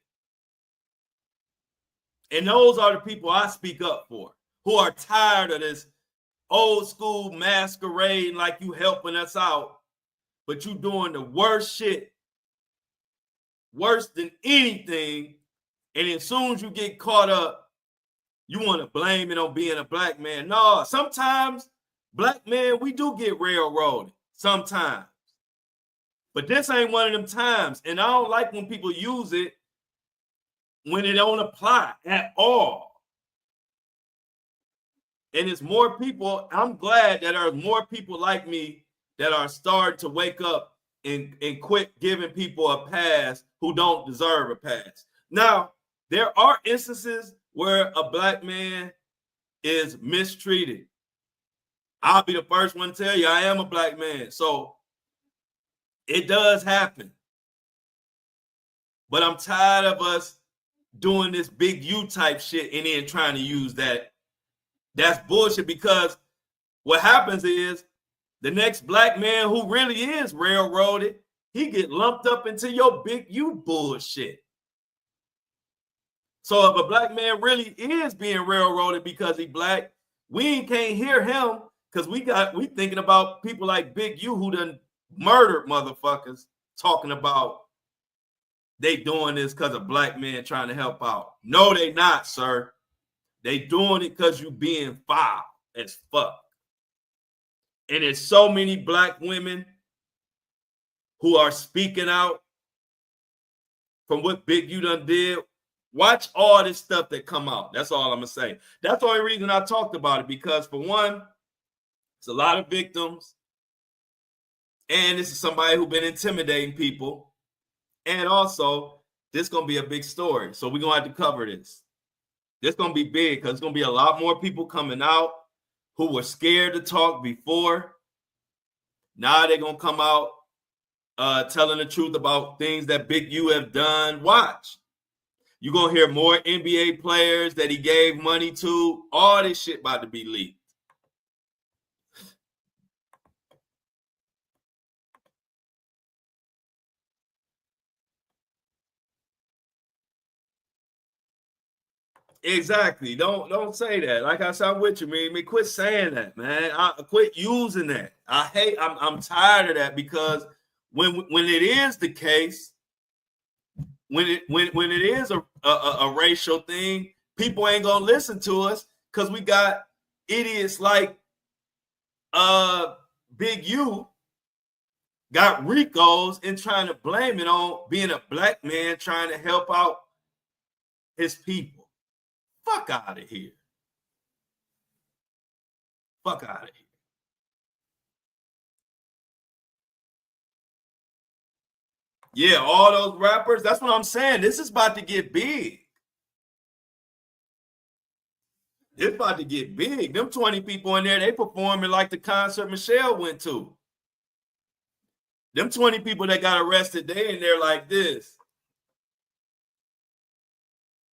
And those are the people I speak up for, who are tired of this old school masquerading like you helping us out, but you doing the worst shit, worse than anything. And as soon as you get caught up, you want to blame it on being a black man. No, sometimes black men, we do get railroaded sometimes. But this ain't one of them times. And I don't like when people use it when it don't apply at all. And it's more people. I'm glad that there are more people like me that are starting to wake up and quit giving people a pass who don't deserve a pass. Now, there are instances where a black man is mistreated. I'll be the first one to tell you I am a black man. So it does happen. But I'm tired of us doing this big U type shit and then trying to use that. That's bullshit, because what happens is the next black man who really is railroaded, he get lumped up into your big U bullshit. So if a black man really is being railroaded because he black, we can't hear him because we thinking about people like Big U who done murdered motherfuckers talking about they doing this because a black man trying to help out. No, they not, sir. They doing it because you being foul as fuck. And there's so many black women who are speaking out from what Big U done did. Watch all this stuff that come out. That's all I'm gonna say. That's the only reason I talked about it, because for one, it's a lot of victims, and this is somebody who's been intimidating people, and also this is gonna be a big story. So we're gonna have to cover this. This is gonna be big because it's gonna be a lot more people coming out who were scared to talk before. Now they're gonna come out telling the truth about things that Big U have done. Watch. You're going to hear more NBA players that he gave money to. All this shit about to be leaked. Exactly. Don't say that. Like I said, I'm with you, man. Quit saying that, man. Quit using that. I'm tired of that, because when it is the case, when it is a racial thing, people ain't gonna listen to us because we got idiots like Big U got Ricos and trying to blame it on being a black man trying to help out his people. Fuck out of here. Fuck out of here. Yeah, all those rappers. That's what I'm saying. This is about to get big. It's about to get big. Them 20 people in there, they performing like the concert Michelle went to. Them 20 people that got arrested, they in there like this.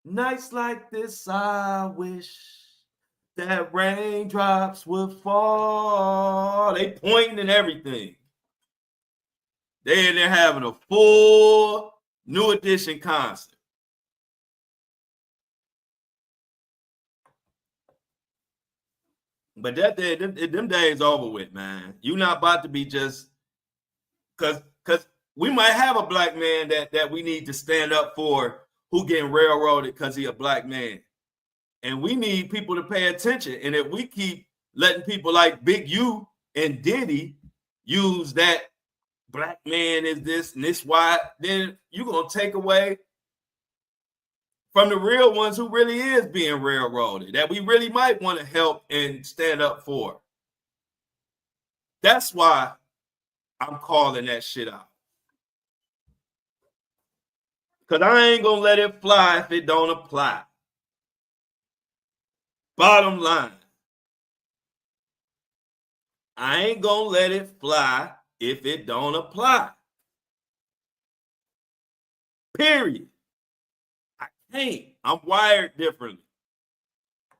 Nights like this, I wish that raindrops would fall. They pointing and everything. They in there having a full New Edition concert. But them days over with, man. You not about to be just because we might have a black man that we need to stand up for who getting railroaded because he a black man. And we need people to pay attention. And if we keep letting people like Big U and Diddy use that black man is this and this why, then you're going to take away from the real ones who really is being railroaded, that we really might want to help and stand up for. That's why I'm calling that shit out. Because I ain't going to let it fly if it don't apply. Bottom line. I ain't going to let it fly if it don't apply. Period. I can't. I'm wired differently.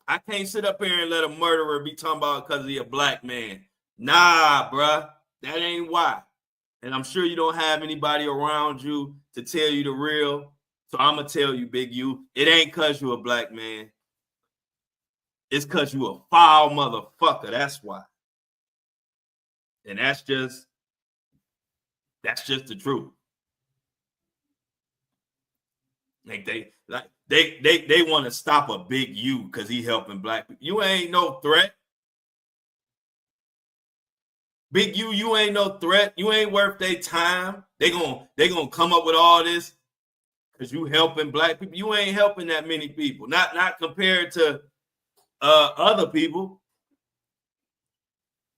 I can't sit up here and let a murderer be talking about because he a black man. Nah, bruh. That ain't why. And I'm sure you don't have anybody around you to tell you the real. So I'm going to tell you, Big U, it ain't because you a black man. It's because you a foul motherfucker. That's why. And that's just the truth. Like they want to stop a big U because he helping black people. You ain't no threat. Big U, you ain't no threat. You ain't worth their time. They gonna come up with all this because you helping black people. You ain't helping that many people. Not compared to other people.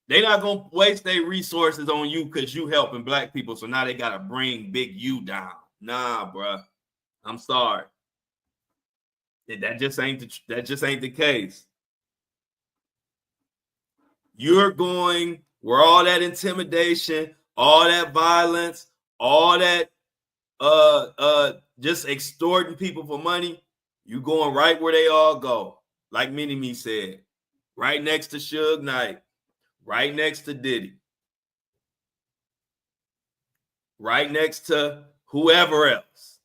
They not gonna waste their resources on you because you helping black people. So now they gotta bring Big U down. Nah, bruh. I'm sorry. That just ain't the case. You're going where all that intimidation, all that violence, all that just extorting people for money, you going right where they all go. Like Mini-Me said, right next to Suge Knight, right next to Diddy, right next to whoever else.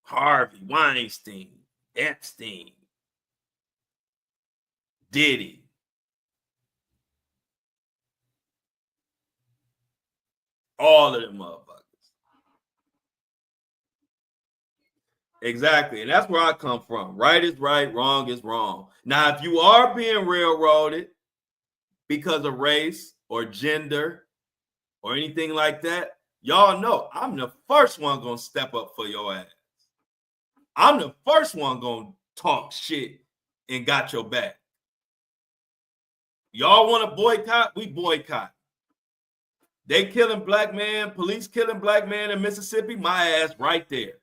Harvey Weinstein, Epstein, Diddy. All of them motherfuckers. Exactly. And that's where I come from. Right is right, wrong is wrong. Now, if you are being railroaded because of race or gender or anything like that, y'all know I'm the first one gonna step up for your ass. I'm the first one gonna talk shit and got your back. Y'all want to boycott? We boycott. They killing black man, police killing black man in Mississippi, my ass right there.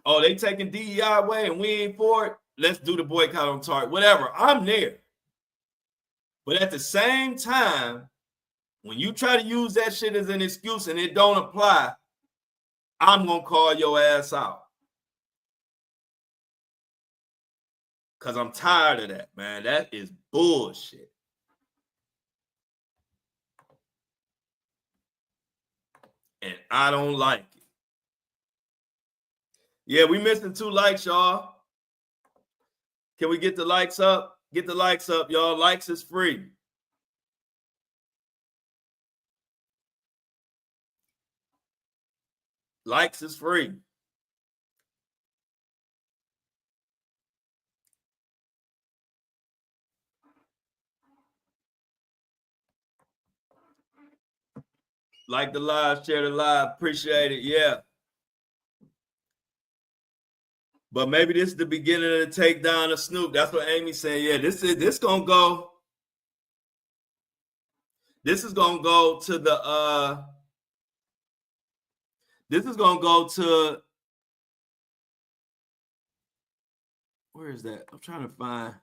Oh, they taking DEI away and we ain't for it? Let's do the boycott on Target. Whatever, I'm there. But at the same time, when you try to use that shit as an excuse and it don't apply, I'm going to call your ass out. Because I'm tired of that, man. That is bullshit. And I don't like it. Yeah, we missing 2 likes, y'all. Can we get the likes up? Get the likes up, y'all. Likes is free. Likes is free. Like the live, share the live. Appreciate it. Yeah. But maybe this is the beginning of the takedown of Snoop. That's what Amy's saying. Yeah, this gonna go. This is gonna go to the this is gonna go to, where is that? I'm trying to find.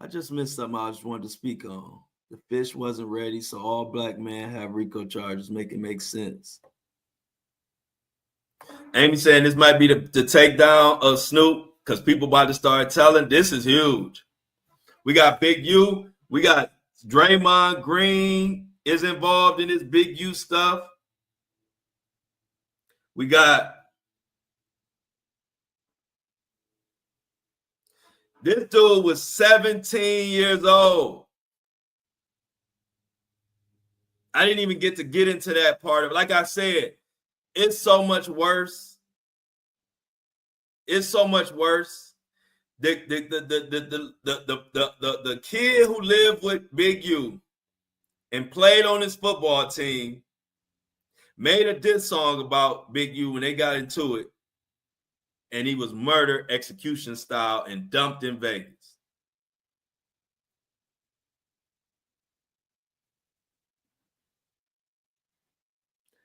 I just missed something I just wanted to speak on. The fish wasn't ready, so all black men have RICO charges. Make it make sense. Amy saying this might be the takedown of Snoop because people about to start telling. This is huge. We got Big U. We got Draymond Green is involved in this Big U stuff. We got this dude was 17 years old. I didn't even get into that part of it. Like I said, it's so much worse. It's so much worse. The kid who lived with Big U and played on his football team made a diss song about Big U when they got into it, and he was murdered execution style and dumped in Vegas.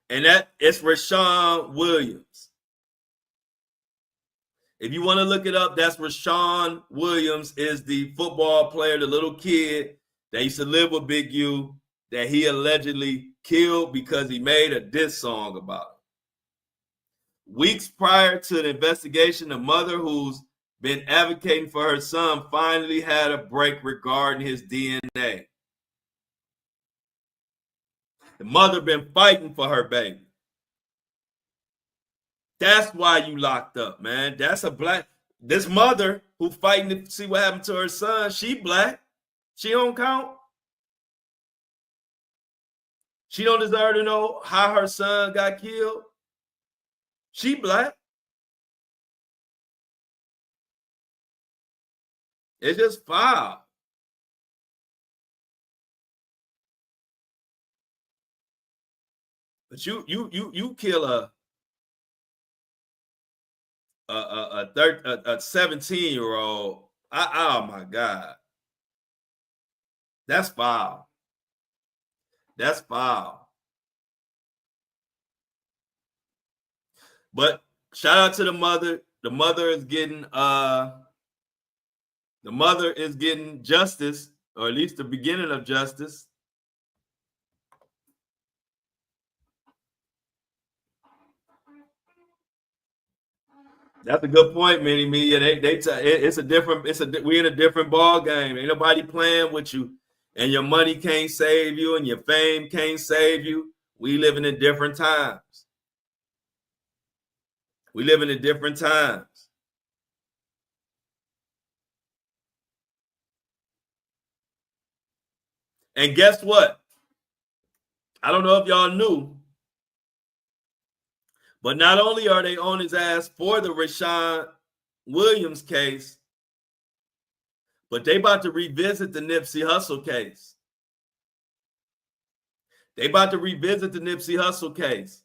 And that it's Rashawn Williams. If you want to look it up, that's Rashawn Williams, is the football player, the little kid that used to live with Big U that he allegedly killed because he made a diss song about it. Weeks prior to the investigation, the mother who's been advocating for her son finally had a break regarding his DNA. The mother been fighting for her baby. That's why you locked up, man. That's a black. This mother who fighting to see what happened to her son, she black. She don't count. She don't deserve to know how her son got killed. She black. It's just foul. But you kill a 17-year-old. Oh my God. That's foul. That's foul. But shout out to the mother. The mother is getting justice, or at least the beginning of justice. That's a good point, Mini Me. Yeah, we in a different ball game. Ain't nobody playing with you, and your money can't save you, and your fame can't save you. We living in different times. We living in different times. And guess what? I don't know if y'all knew, but not only are they on his ass for the Rashawn Williams case, but they about to revisit the Nipsey Hussle case. They about to revisit the Nipsey Hussle case.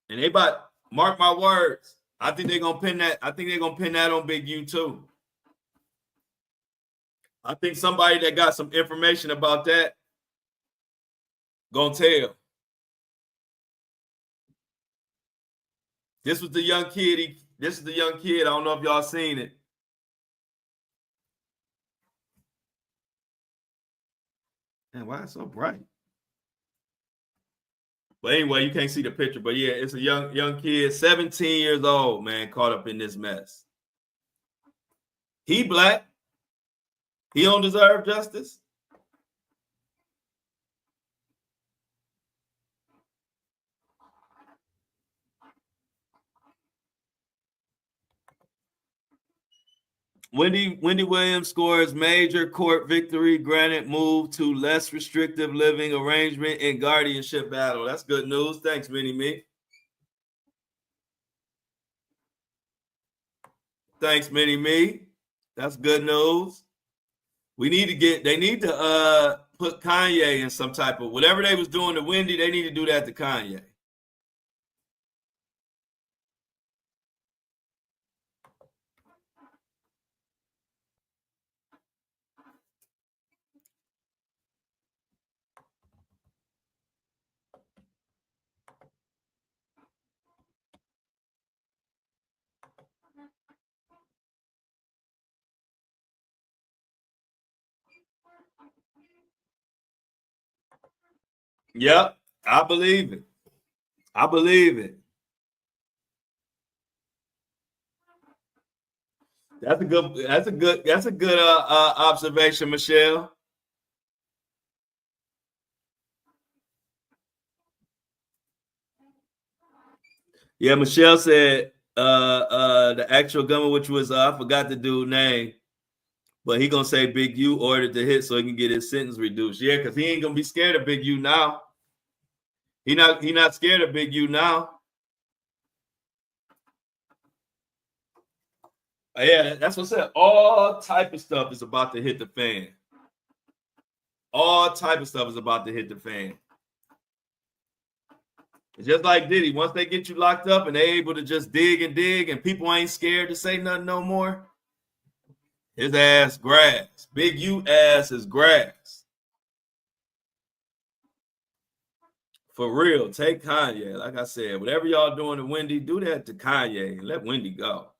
And they about, mark my words, I think they're gonna pin that. I think they're gonna pin that on Big U too. I think somebody that got some information about that gonna tell. This was the young kid. This is the young kid. I don't know if y'all seen it. Man, why it's so bright? But anyway, you can't see the picture. But yeah, it's a young kid, 17 years old, man, caught up in this mess. He black. He don't deserve justice. Wendy Williams scores major court victory, granted move to less restrictive living arrangement in guardianship battle. That's good news. Thanks, Mini Me. Thanks, Mini Me. That's good news. They need to put Kanye in some type of, whatever they was doing to Wendy, they need to do that to Kanye. Yep, I believe it. I believe it. That's a good observation, Michelle. Yeah, Michelle said the actual gunman, which was I forgot the dude's name, but he gonna say Big U ordered the hit so he can get his sentence reduced. Yeah, because he ain't gonna be scared of Big U now. He not scared of Big U now. Yeah, that's what I said. All type of stuff is about to hit the fan. All type of stuff is about to hit the fan. It's just like Diddy. Once they get you locked up and they're able to just dig and people ain't scared to say nothing no more, his ass grass. Big U ass is grass. For real, take Kanye. Like I said, whatever y'all doing to Wendy, do that to Kanye and let Wendy go.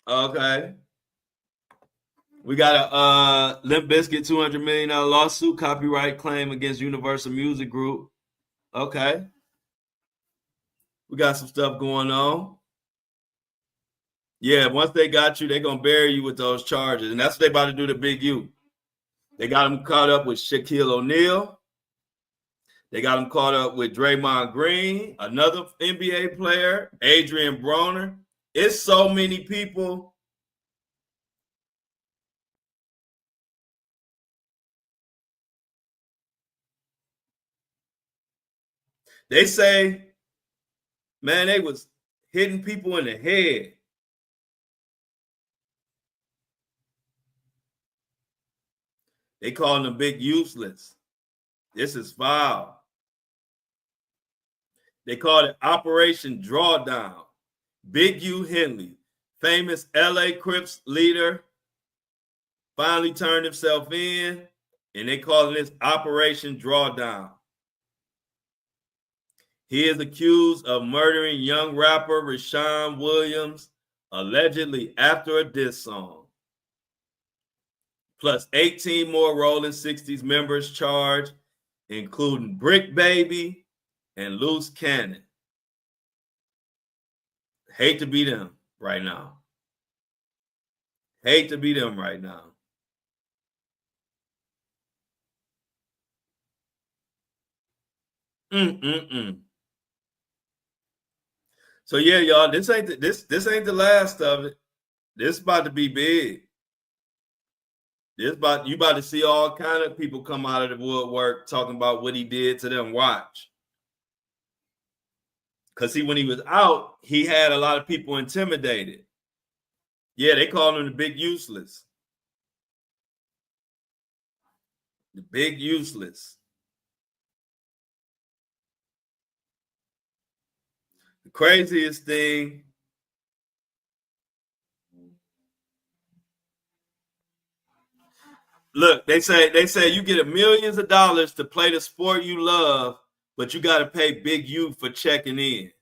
Okay. We got a Limp Bizkit $200 million lawsuit, copyright claim against Universal Music Group. Okay. We got some stuff going on. Yeah, once they got you, they're gonna bury you with those charges, and that's what they about to do to Big U. They got him caught up with Shaquille O'Neal. They got him caught up with Draymond Green, another NBA player, Adrian Broner. It's so many people. They say, man, they was hitting people in the head. They calling them big useless. This is foul. They called it Operation Drawdown. Big U Henley, famous LA Crips leader, finally turned himself in, and they calling this Operation Drawdown. He is accused of murdering young rapper Rashawn Williams, allegedly after a diss song. Plus 18 more Rolling 60s members charged, including Brick Baby and Loose Cannon. Hate to be them right now. Hate to be them right now. So yeah, y'all, this ain't the last of it. This about to be big. You about to see all kind of people come out of the woodwork talking about what he did to them. Watch. Because see, when he was out, he had a lot of people intimidated. Yeah, they call him the big useless. The big useless. The craziest thing. Look, they say you get millions of dollars to play the sport you love, but you got to pay Big U for checking in.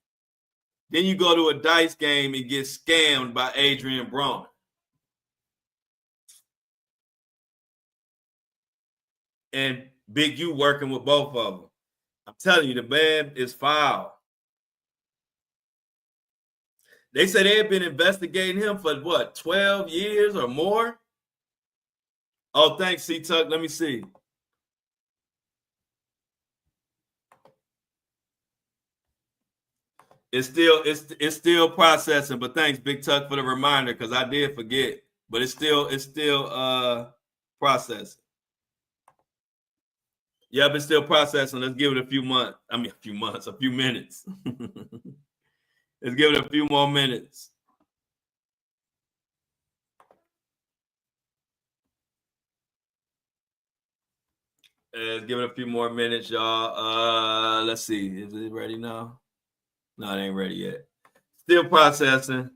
Then you go to a dice game and get scammed by Adrian Broner. And Big U working with both of them. I'm telling you, the man is foul. They say they have been investigating him for what, 12 years or more? Oh, thanks, C-Tuck. Let me see. It's still processing, but thanks, Big Tuck, for the reminder, because I did forget. But it's still processing. Yep, it's still processing. Let's give it a few months. I mean, a few minutes. Let's give it a few more minutes. Let's give it a few more minutes, y'all. Let's see. Is it ready now? No, it ain't ready yet. Still processing.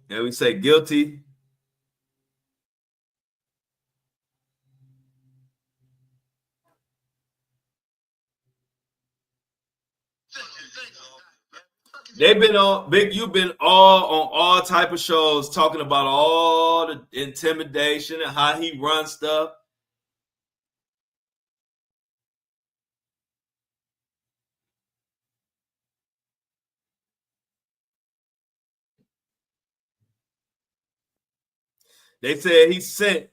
And we say guilty. They've been on Big. You've been all type of shows talking about all the intimidation and how he runs stuff. They said he sent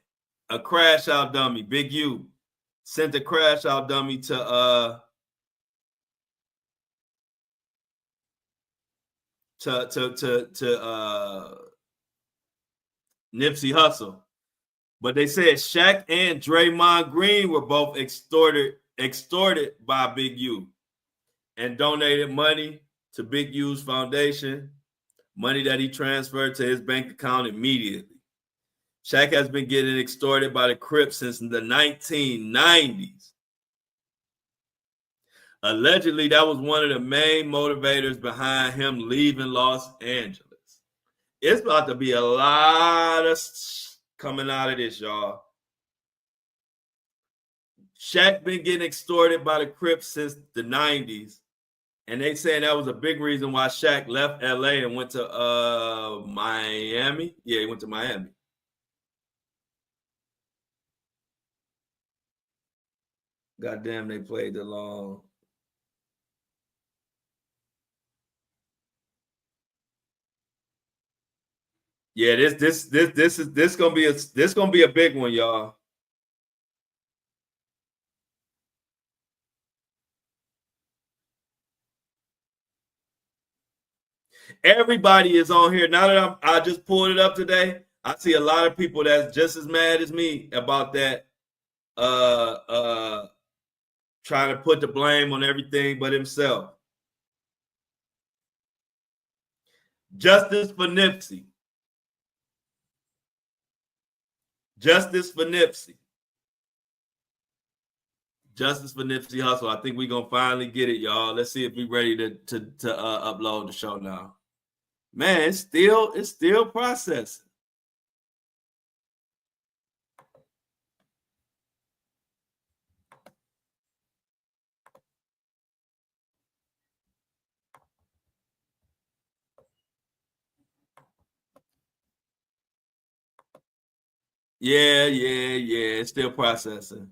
a crash out dummy. Big U sent a crash out dummy to Nipsey Hussle. But they said Shaq and Draymond Green were both extorted by Big U and donated money to Big U's foundation, money that he transferred to his bank account immediately. Shaq has been getting extorted by the Crips since the 1990s. Allegedly, that was one of the main motivators behind him leaving Los Angeles. It's about to be a lot of coming out of this, y'all. Shaq been getting extorted by the Crips since the 90s. And they saying that was a big reason why Shaq left LA and went to Miami. Yeah, he went to Miami. Goddamn, they played the long. Yeah, this gonna be a big one, y'all. Everybody is on here. Now that I just pulled it up today, I see a lot of people that's just as mad as me about that. Trying to put the blame on everything but himself. Justice for Nipsey. Justice for Nipsey. Justice for Nipsey Hussle. I think we're gonna finally get it, y'all. Let's see if we're ready to upload the show now. Man, it's still processing. Yeah, it's still processing.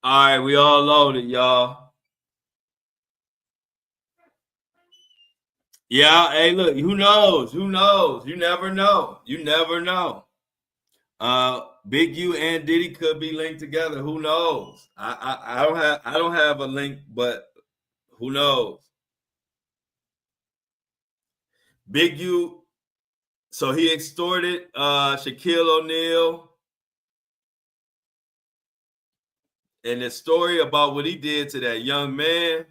All right, we all loaded, y'all. Yeah, hey, look, who knows? Who knows? You never know. You never know. Big U and Diddy could be linked together. Who knows? I don't have a link, but who knows? Big U, so he extorted Shaquille O'Neal. And the story about what he did to that young man.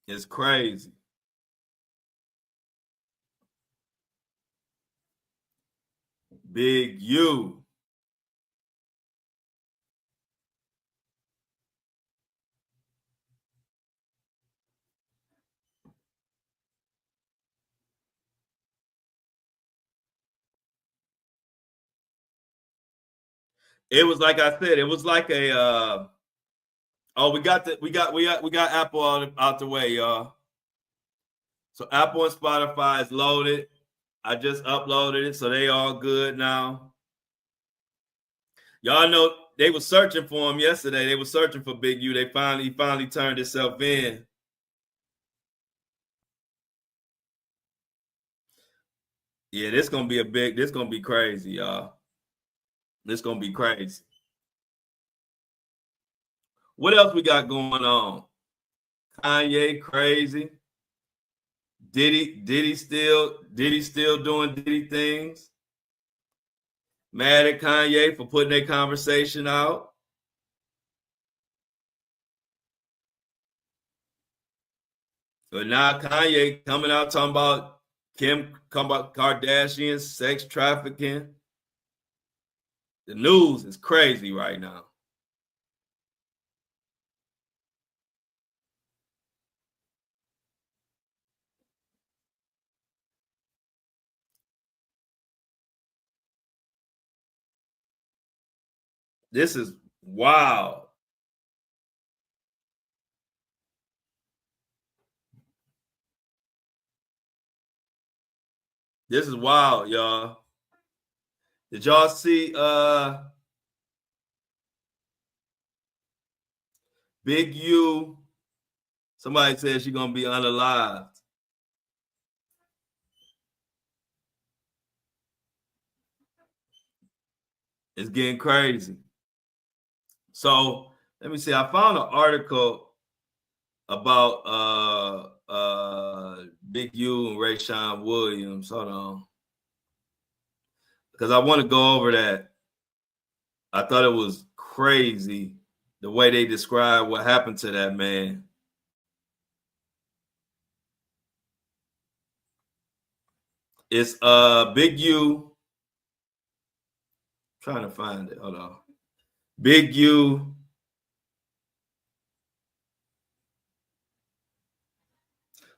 Is crazy. Big U. It was like I said, it was like a we got Apple out the way, y'all. So Apple and Spotify is loaded. I just uploaded it, so they all good now. Y'all know they were searching for him yesterday. They were searching for Big U. He finally turned himself in. Yeah, this gonna be crazy, y'all. This gonna be crazy. What else we got going on? Kanye crazy. Diddy still doing Diddy things. Mad at Kanye for putting their conversation out. But now Kanye coming out talking about Kardashian sex trafficking. The news is crazy right now. This is wild. This is wild, y'all. Did y'all see Big U? Somebody said she's gonna be unalived. It's getting crazy. So let me see. I found an article about Big U and Rayshawn Williams. Hold on. Because I want to go over that. I thought it was crazy the way they describe what happened to that man. It's Big U. Trying to find it. Hold on. Big U.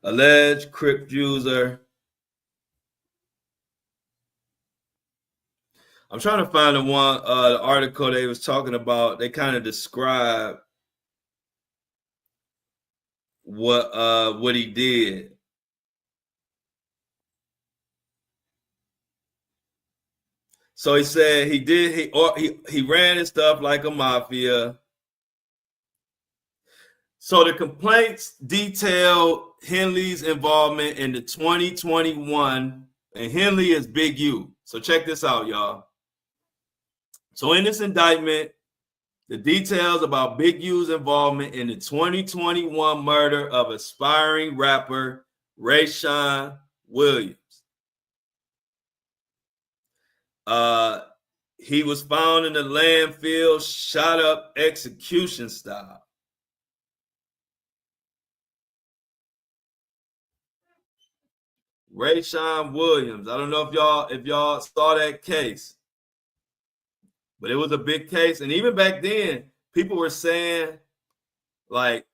Alleged Crip user. I'm trying to find the one the article they was talking about. They kind of describe what he did. So he said he ran his stuff like a mafia. So the complaints detailed Henley's involvement in the 2021, and Henley is Big U. So check this out, y'all. So in this indictment, the details about Big U's involvement in the 2021 murder of aspiring rapper Rayshawn Williams. He was found in the landfill, shot up execution style. Rayshawn Williams. I don't know if y'all saw that case, but it was a big case. And even back then, people were saying like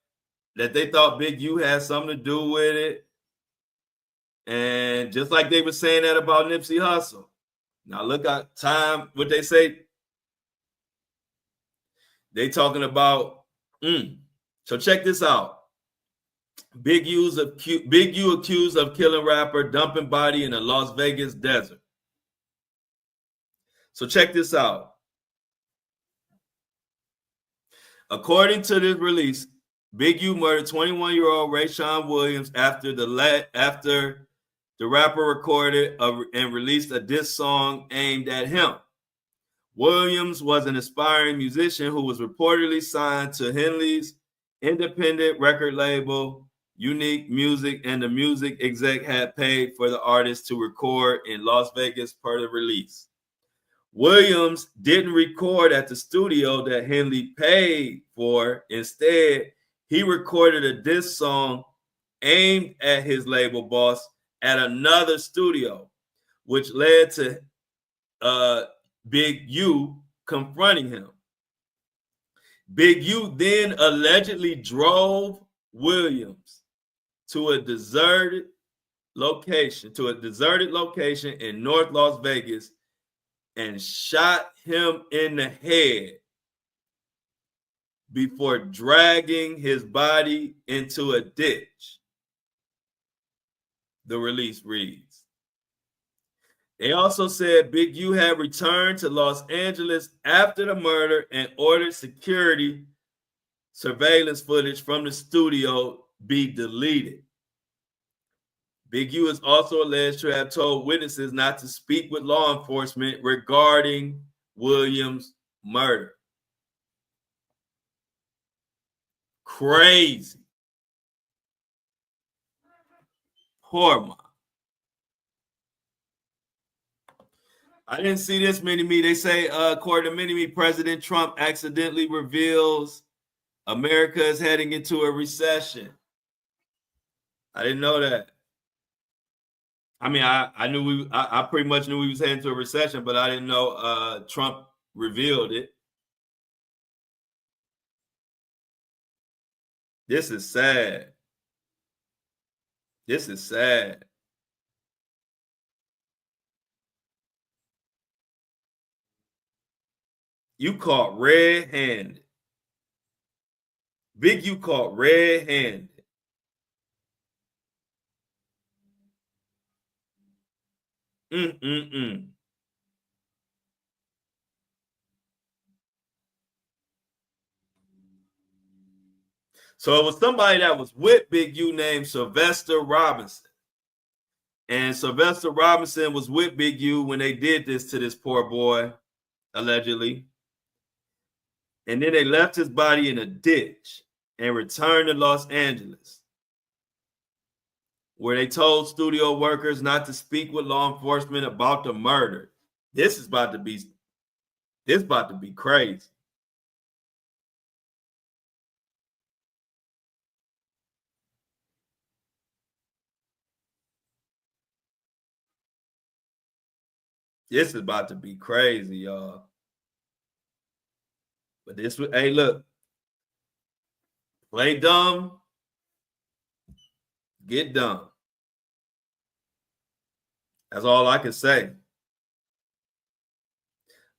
that they thought Big U had something to do with it. And just like they were saying that about Nipsey Hussle. Now look at time, what they say. They talking about, so check this out. Big U accused of killing rapper, dumping body in the Las Vegas desert. So check this out. According to this release, Big U murdered 21-year-old Rayshawn Williams after the rapper recorded and released a diss song aimed at him. Williams was an aspiring musician who was reportedly signed to Henley's independent record label, Unique Music, and the music exec had paid for the artist to record in Las Vegas per the release. Williams didn't record at the studio that Henley paid for. Instead, he recorded a diss song aimed at his label boss at another studio, which led to Big U confronting him. Big U then allegedly drove Williams to a deserted location in North Las Vegas and shot him in the head before dragging his body into a ditch. The release reads. They also said Big U had returned to Los Angeles after the murder and ordered security surveillance footage from the studio be deleted. Big U is also alleged to have told witnesses not to speak with law enforcement regarding Williams' murder. Crazy. Poor man. I didn't see this mini-me. They say, according to mini-me, President Trump accidentally reveals America is heading into a recession. I didn't know that. I mean, I pretty much knew we was heading to a recession, but I didn't know Trump revealed it. This is sad. This is sad. You caught red-handed. Big U caught red-handed. So it was somebody that was with Big U named Sylvester Robinson. And Sylvester Robinson was with Big U when they did this to this poor boy, allegedly. And then they left his body in a ditch and returned to Los Angeles, where they told studio workers not to speak with law enforcement about the murder. This is about to be crazy. This is about to be crazy, y'all. But this was, hey, look, play dumb, get dumb. That's all I can say.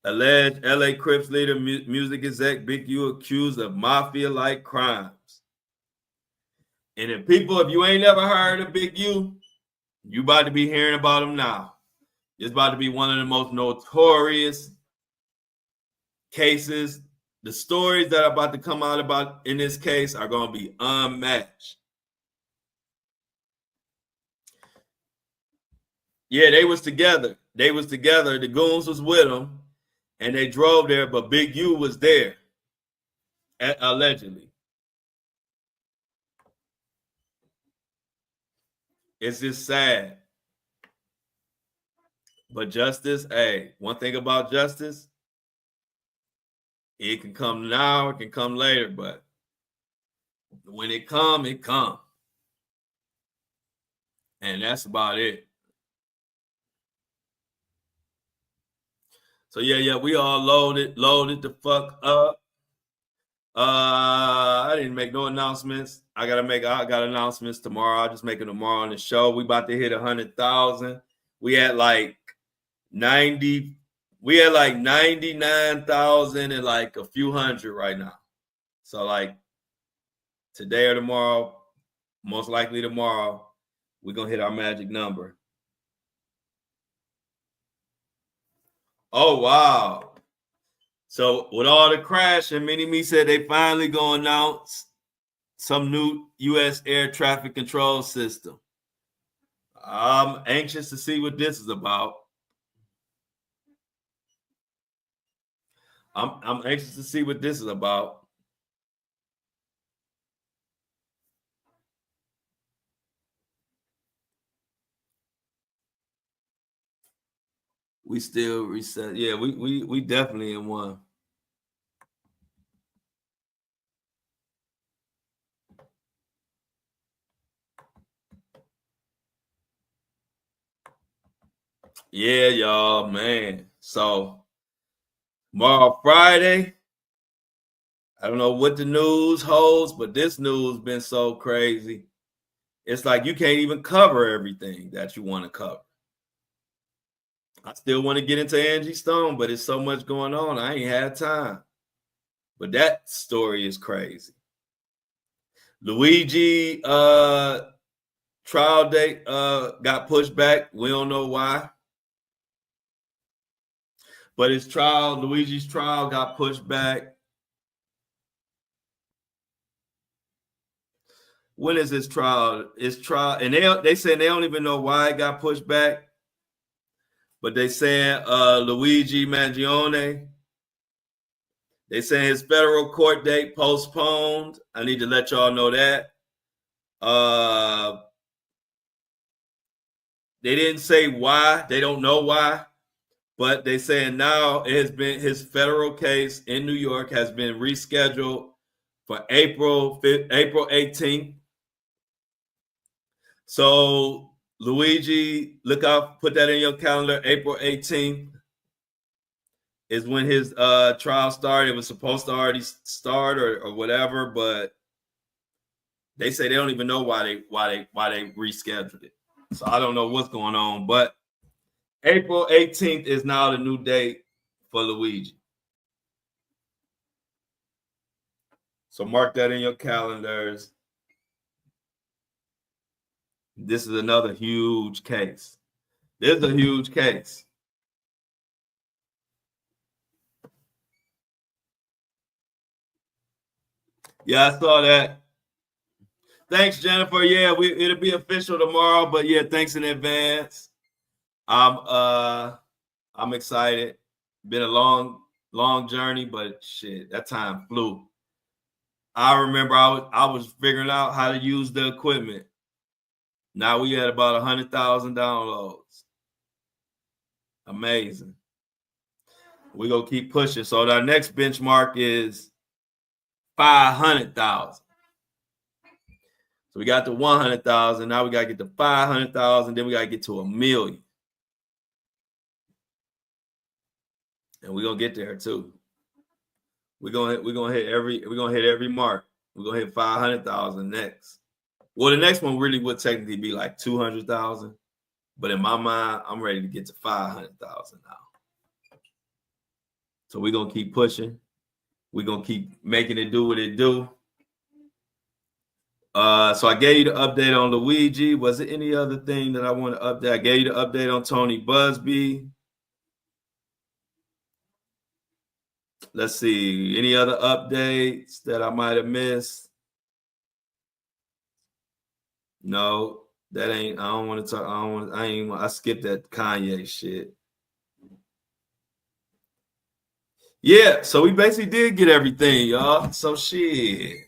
Alleged LA Crips leader, music exec Big U accused of mafia-like crimes. And if you ain't never heard of Big U, you about to be hearing about him now. It's about to be one of the most notorious cases. The stories that are about to come out about in this case are going to be unmatched. Yeah, they was together. The goons was with them, and they drove there, but Big U was there, allegedly. It's just sad. But justice, hey, one thing about justice, it can come now, it can come later, but when it come, it come. And that's about it. So yeah, we all loaded the fuck up. I didn't make no announcements. I got announcements tomorrow. I'll just make it tomorrow on the show. We about to hit 100,000. We had like 99,000 and like a few hundred right now. So like today or tomorrow, most likely tomorrow, we're gonna hit our magic number. Oh wow. So with all the crashing, Mini Me said they finally gonna announce some new U.S. air traffic control system. I'm anxious to see what this is about. I'm anxious to see what this is about. We still reset. Yeah, we definitely in one. Yeah, y'all, man. So tomorrow, Friday, I don't know what the news holds, but this news been so crazy. It's like you can't even cover everything that you want to cover. I still want to get into Angie Stone, but it's so much going on. I ain't had time. But that story is crazy. Luigi trial date got pushed back. We don't know why. But Luigi's trial got pushed back. When is his trial? And they say they don't even know why it got pushed back. But they saying Luigi Mangione, they saying his federal court date postponed. I need to let y'all know that. They didn't say why. They don't know why. But they saying now it has been his federal case in New York has been rescheduled for April 18th. So Luigi, look out, put that in your calendar. April 18th is when his trial started. It was supposed to already start or whatever, but they say they don't even know why they rescheduled it. So I don't know what's going on, but April 18th is now the new date for Luigi. So mark that in your calendars. This is another huge case. This is a huge case. Yeah, I saw that. Thanks, Jennifer. Yeah, it'll be official tomorrow, but yeah, thanks in advance. I'm excited. Been a long journey, but shit, that time flew. I remember I was figuring out how to use the equipment. Now we had about 100,000 downloads. Amazing. We're gonna keep pushing. So our next benchmark is 500,000. So we got to 100,000. Now we gotta get to 500,000. Then we gotta get to 1 million. And we're gonna get there too. We're gonna hit every mark. We're gonna hit 500,000 next. Well, the next one really would technically be like 200,000, but in my mind, I'm ready to get to 500,000 now. So we're gonna keep pushing. We're gonna keep making it do what it do. So I gave you the update on Luigi. Was there any other thing that I want to update? I gave you the update on Tony Busby. Let's see. Any other updates that I might have missed? No, that ain't. I don't want to talk. I skipped that Kanye shit. Yeah, so we basically did get everything, y'all. So shit.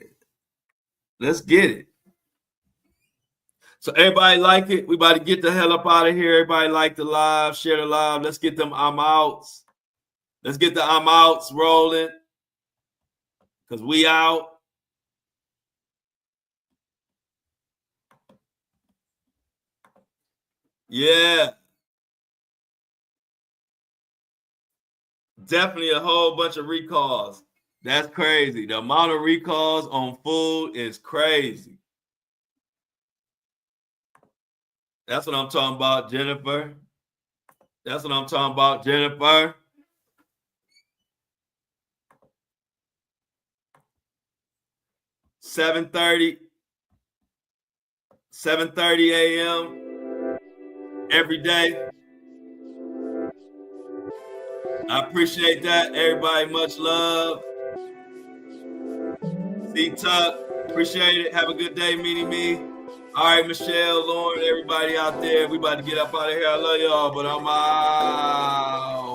Let's get it. So everybody like it. We about to get the hell up out of here. Everybody like the live, share the live. Let's get them I'm outs. Let's get the I'm outs rolling. Because we out. Yeah. Definitely a whole bunch of recalls. That's crazy. The amount of recalls on food is crazy. That's what I'm talking about, Jennifer. That's what I'm talking about, Jennifer. $7:30 a.m. every day. I appreciate that, everybody. Much love. C-Tuck, appreciate it. Have a good day, Me. All right, Michelle, Lauren, everybody out there. We about to get up out of here. I love y'all, but I'm out.